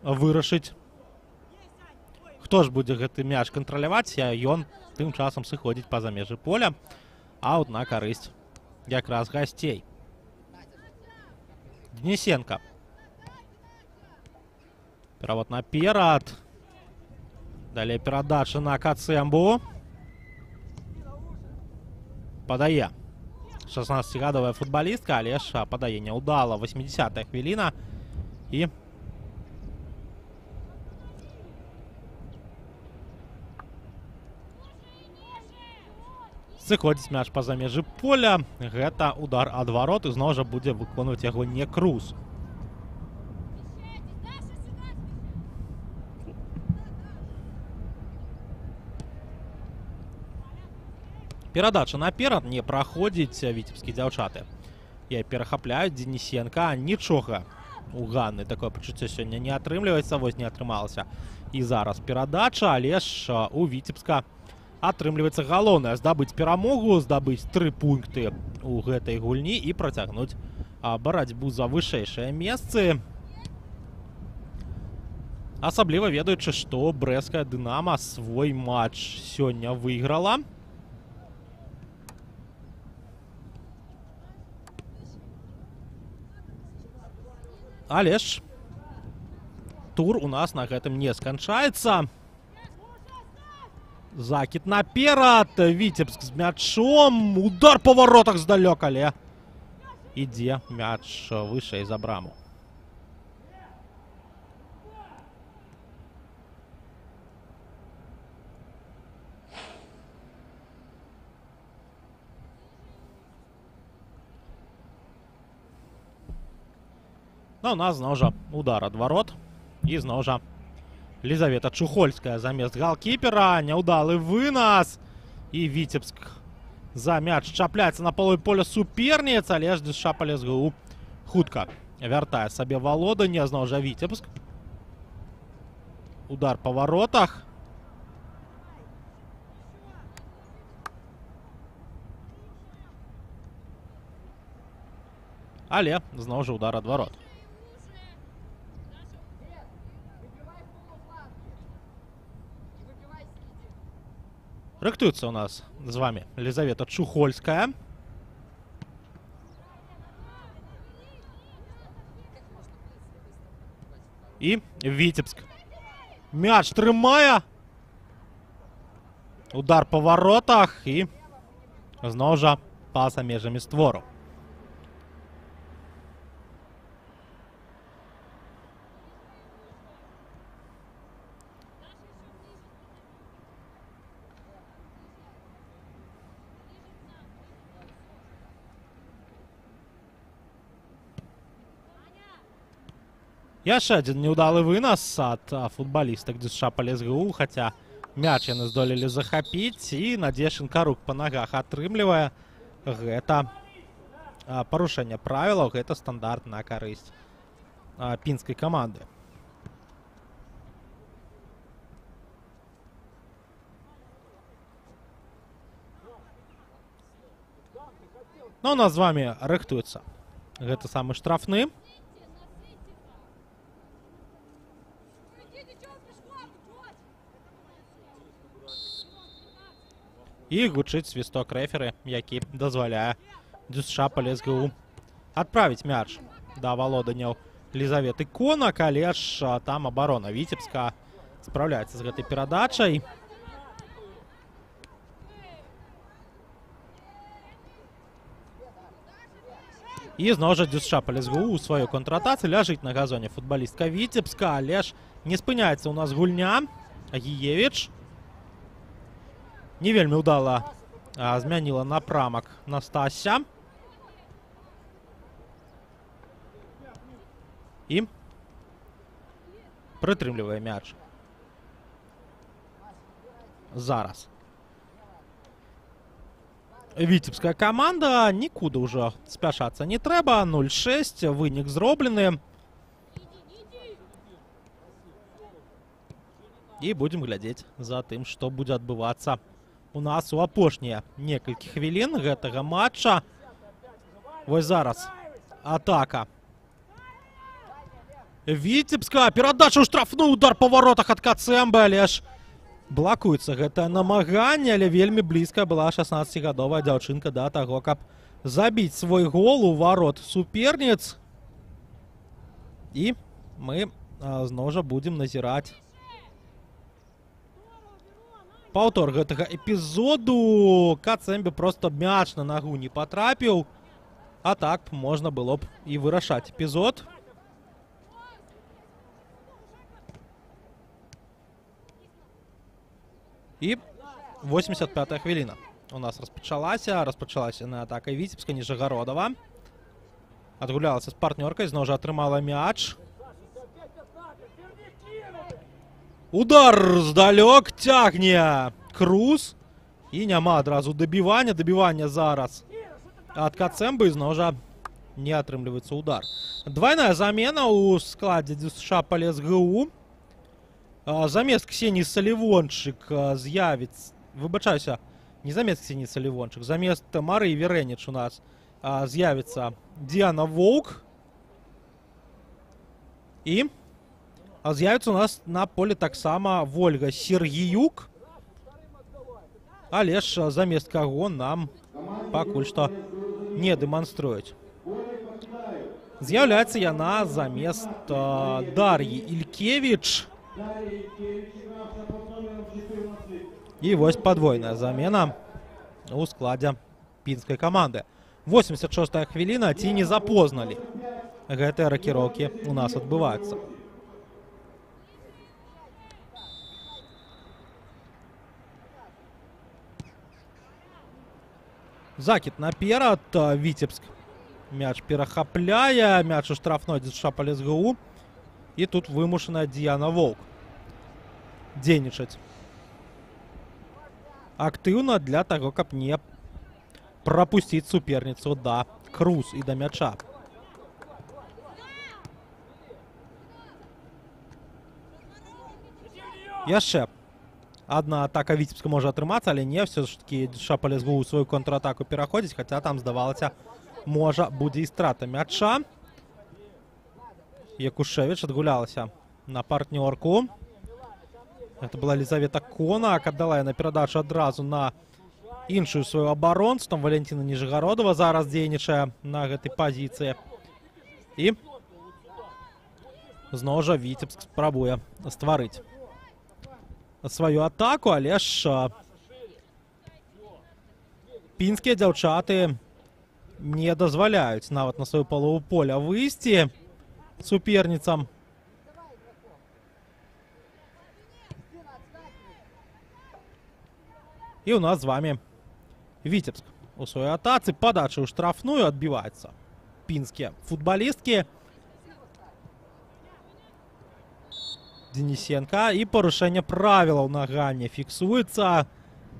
вырашыць, хто ж будзе гэты мяч кантраляваць, а ён тым часам сыходзіць па-за межы поля. Аут на карысць якраз гасцей. Денисенко. Перавод наперад. Далей перадача на Кацэмбу. Падае 16-гадовая футболистка, але ж падае няўдала. 80-я хвіліна. І Сыходзіць мяч па-за межы поля. Гэта удар ад варот, і зноў жа будзе выконваць яго не Круз. Перадача наперад не праходзіць віцебскія дзяўчаты. Я перахапляюць Денисенко. Нічога у Ганны такое пачуццё сёння не атрымліваецца. Вось не атрымалася і зараз перадача, але ж у Віцебска атрымліваецца галоўнае здабыць перамогу, здабыць 3 пункты у гэтай гульні і працягнуць барацьбу за вышэйшыя месцы. Асабліва ведаючы, што брэсцкая Дынама свой матч сёння выйграла. Але ж тур у нас на гэтым не сканчаецца. Закід наперад. Віцебск з мячом. Удар па варотах здалёк, але ідзе мяч вышэй за браму. Но у нас зноў жа удар ад варот. І зноў жа Лизавета Чухольская замест галкіпера. Няўдалы вынас. І Віцебск за мяч чапляецца на половой поля суперніц, але ж ДЮСШ-ПЛСГУ хутка вяртае сабе валоданне. Зноў жа Віцебск. Удар па варотах. Але зноў жа удар ад варот. Рыхтуецца у нас з вами Лизавета Чухольская. І Віцебск. Мяч трымае. Удар па варотах і зноў жа па-за межамі створу. Яшчэ адзін неўдалы вынас ад футбалістак ДЮСШ-ПЛСГУ, хаця мяч яны здолелі захапіць, і Надзешчынка рук па нагах атрымлівае. Гэта парушэнне правілаў, гэта стандарт на карысць пінскай каманды. Ну, у нас з вами рыхтуецца гэта самы штрафны. І гучыць свісток рэферы, які дазваляе ДЮСШ-ПЛСГУ адправіць мяч да валоданняў Лизаветы Конак, але ж там абарона Віцебска спраўляецца з гэтай перадачай. І зноў жа ДЮСШ-ПЛСГУ у сваёй контратацы ляжыць на газоне футбалістка Віцебска, але ж не спыняецца ў нас гульня. Агіевіч не вельмі ўдала змяніла напрамак Настася. І прытрымлівае мяч. Зараз віцебская каманда, нікуды ўжо спяшацца не трэба. 0-6, вынік зроблены. І будзем глядзець за тым, што будзе адбывацца у нас у апошнія некалькі хвілін гэтага матча. Вось зараз атака Віцебска. Перадача ў штрафную, удар па варотах ад Кацэмбы, але ж блакуецца гэтае намаганне, але вельмі блізка была 16-гадовая дзяўчынка да таго, каб забіць свой гол у варот суперніц. І мы зноў жа будзем назіраць паўтор гэтага эпізоду. Кацэмбе проста мяч на нагу не патрапіў, а так можна было б і вырашаць эпізод. І 85-я хвіліна. у нас распачалася на атакай Віцебска, Ніжагородова. Адгулялася з партнёркай, зноў жа атрымала мяч. Удар здалёк цягне Круз. І няма адразу дабівання. Дабівання зараз ад Кацэмбы, зноў жа не атрымліваецца удар. Двойная замена ў складзе ДЮСШ Полесгу. Замест Ксении Салівончык з'явіцца... Выбачаюся, не замест Ксении Салівончык, замест Марыі Верэніч у нас з'явіцца Діана Воўк. І з'явіцца у нас на поле таксама Вольга Сергіюк. Але ж замест каго нам пакуль што не дэманструюць. З'яўляецца яна замест Дар'і Ількевіч. І вось падвойная замена ў складзе пінскай каманды. 86-я хвіліна, ці не запозналі гэтыя ракіроўкі у нас адбываюцца. Закид наперад, Віцебск мяч перахапляе, мяч у штрафной ДЮСШ Полесгу. І тут вымушаная Діана Воўк дзейнічаць актыўна для таго, каб не прапусціць суперніцу да Круз і да мяча. Яшчэ одна атака Віцебска можа атрымацца, але не, все ж таки ДЮСШ Полесгу ў сваю контратаку пераходзіць, хаця там здавалася, можа будзе і страта мяча. Якушевіч адгулялася на партнёрку. Это была Лизавета Конак, аддала яна перадачу адразу на іншую сваю абаронцу. Там Валентина Ніжагородова зараз дзейнічае на гэтай пазіцыі. І зноў жа Віцебск спрабуе стварыць сваю атаку, але ж пінскія дзяўчаты не дазваляюць нават на сваю палову поля выйсці суперніцам. І у нас з вами Віцебск у сваёй атацы. Падача ў штрафную, адбіваецца пінскія футбалісткі. Денисенко. І парушэнне правілаў нагамі фіксуецца.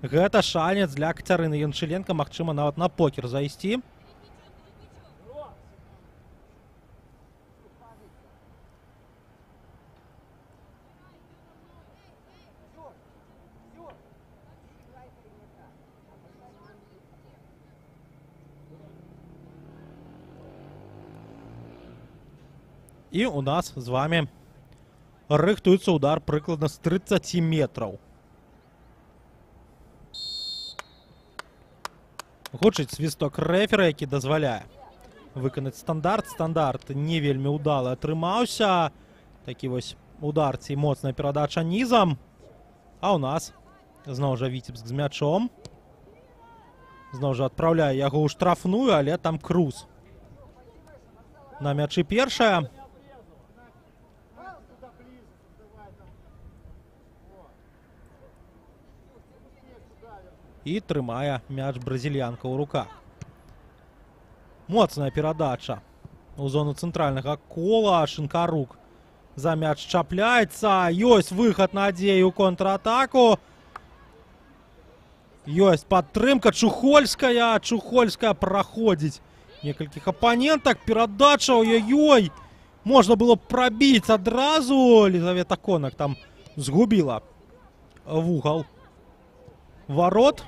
Гэта шанец для Кацярыны Янчыленка, магчыма, нават на покер зайсці. І у нас з вами рыхтуецца удар прыкладна з 30 метраў. Гучыць свісток рэфера, які дазваляе выканаць стандарт. Стандарт не вельмі ўдалы атрымаўся. Такі вось удар ці моцная перадача нізам. А ў нас зноў жа Віцебск з мячом. Зноў жа адпраўляе яго ў штрафную, але там Круз на мячы першая. І трымае мяч бразільянка ў руках. Моцная перадача у зону цэнтральнага кола. Шинкарук за мяч чапляецца. Ёсць выхад надзеі ў контратаку. Ёсць падтрымка. Чухольская. Чухольская праходзіць некалькіх апанентак. Перадача, ой-ой-ой. Можна было прабіць адразу. Лизавета Конак там згубіла вугал ворот.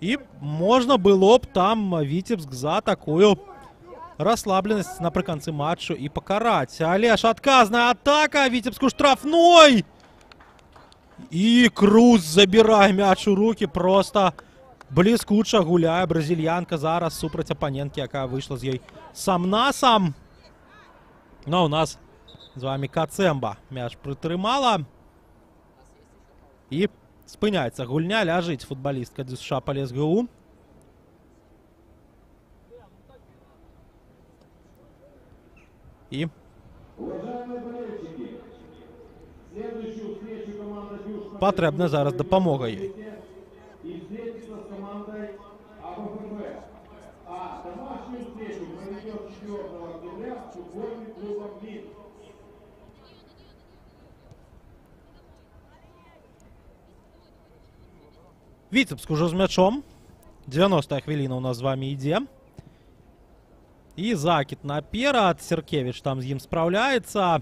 І можна было б там Віцебск за такую расслабленасць напрыканцы матчу і пакараць. Але ж адказная атака. Віцебску штрафной. І Круз забірае мяч у руки. Просто бліскуча гуляе бразільянка зараз супраць апаненткі, якая выйшла з ёй сам-насам. Ну, у нас з вами Кацэмба мяч прытрымала. І спыняецца гульня, ляжыць футбалістка ДЮСШ Полесгу. І патрэбна зараз дапамога ёй. Віцебск уже з мячом. 90-я хвилина у нас з вами йде. І закид наперед. Серкевич там з ним справляється.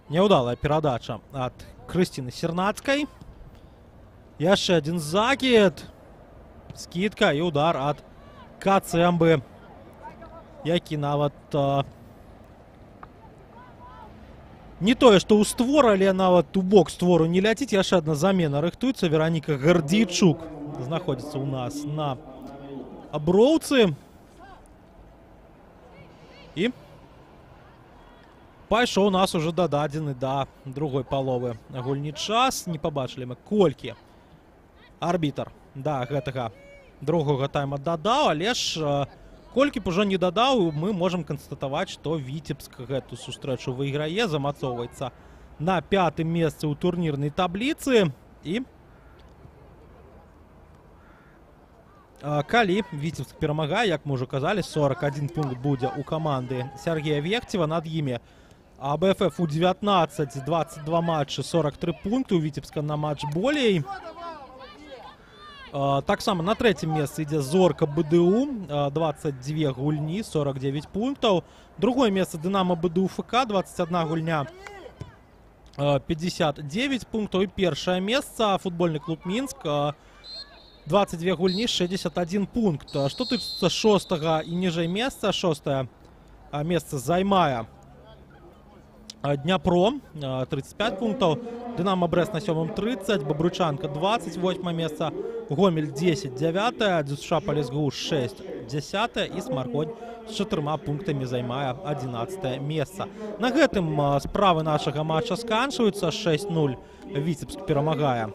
Неудалая передача от Крыстины Сернацкой. Яшчэ один закид. Скидка і удар от Кацэмбы, які нават не тое, што ў створ, але нават у бок створу не ляціць. Яшчэ адна замена рыхтуецца. Вероніка Гардзейчук знаходзіцца ў нас на аброўцы. І пайшоў у нас уже дададзены да другой паловы гульні час. Не пабачылі мы, колькі арбітр да гэтага другога тайма дадаў, але ж колькі б ужо не дадаў, мы можам канстатаваць, што Віцебск гэту сустрэчу выйграе, замацоўваецца на 5-м месцы ў турнірнай табліцы. І калі Віцебск перамагае, як мы ўжо казалі, 41 пункт будзе ў каманды Сергея Вехцева, над імі АБФФ у 19, 22 матчы, 43 пункты, у Віцебска на матч болей. Таксама на 3-м месцы ідзе Зорка БДУ, 22 гульні, 49 пунктаў. Другое месца Дынамо БДУ ФК, 21 гульня, 59 пунктаў. І першае месца футбольны клуб Мінск, 22 гульні, 61 пункт. Што тычыцца 6-го і ніжэй месца, 6-е месца займае Дняпро, 35 пунктаў. Дынамо Брэст на 7-м 30, Бабручанка 28 месца, Гомель 10, 9, ДЮСШ Полесгу 6, 10 і Смаргонь з 4 пунктамі займае 11 месца. На гэтым справы нашага матча сканчваюцца. 6-0 Віцебск перамагае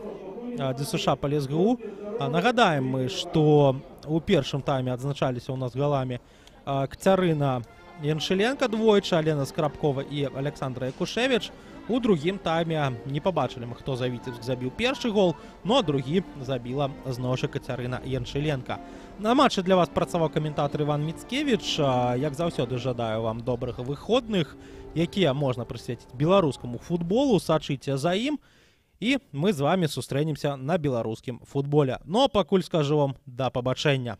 ДЮСШ Полесгу. Нагадаем мы, што у першым тайме адзначаліся ў нас галамі Кацярына Яншыленка двойчы, Алена Скрабкова і Александра Якушевич. У другім тайме не пабачылі мы, хто за Віцебск забіў першы гол, ну а другі забіла зноў жа Кацярына Яншыленка. На матчы для вас працаваў каментатар Іван Міцкевіч. Як заўсёды жадаю вам добрых выходных, якія можна прысвяціць беларускаму футболу. Сачыце за ім, і мы з вами сустрэнемся на беларускім футболе. Ну а пакуль скажу вам да пабачэння.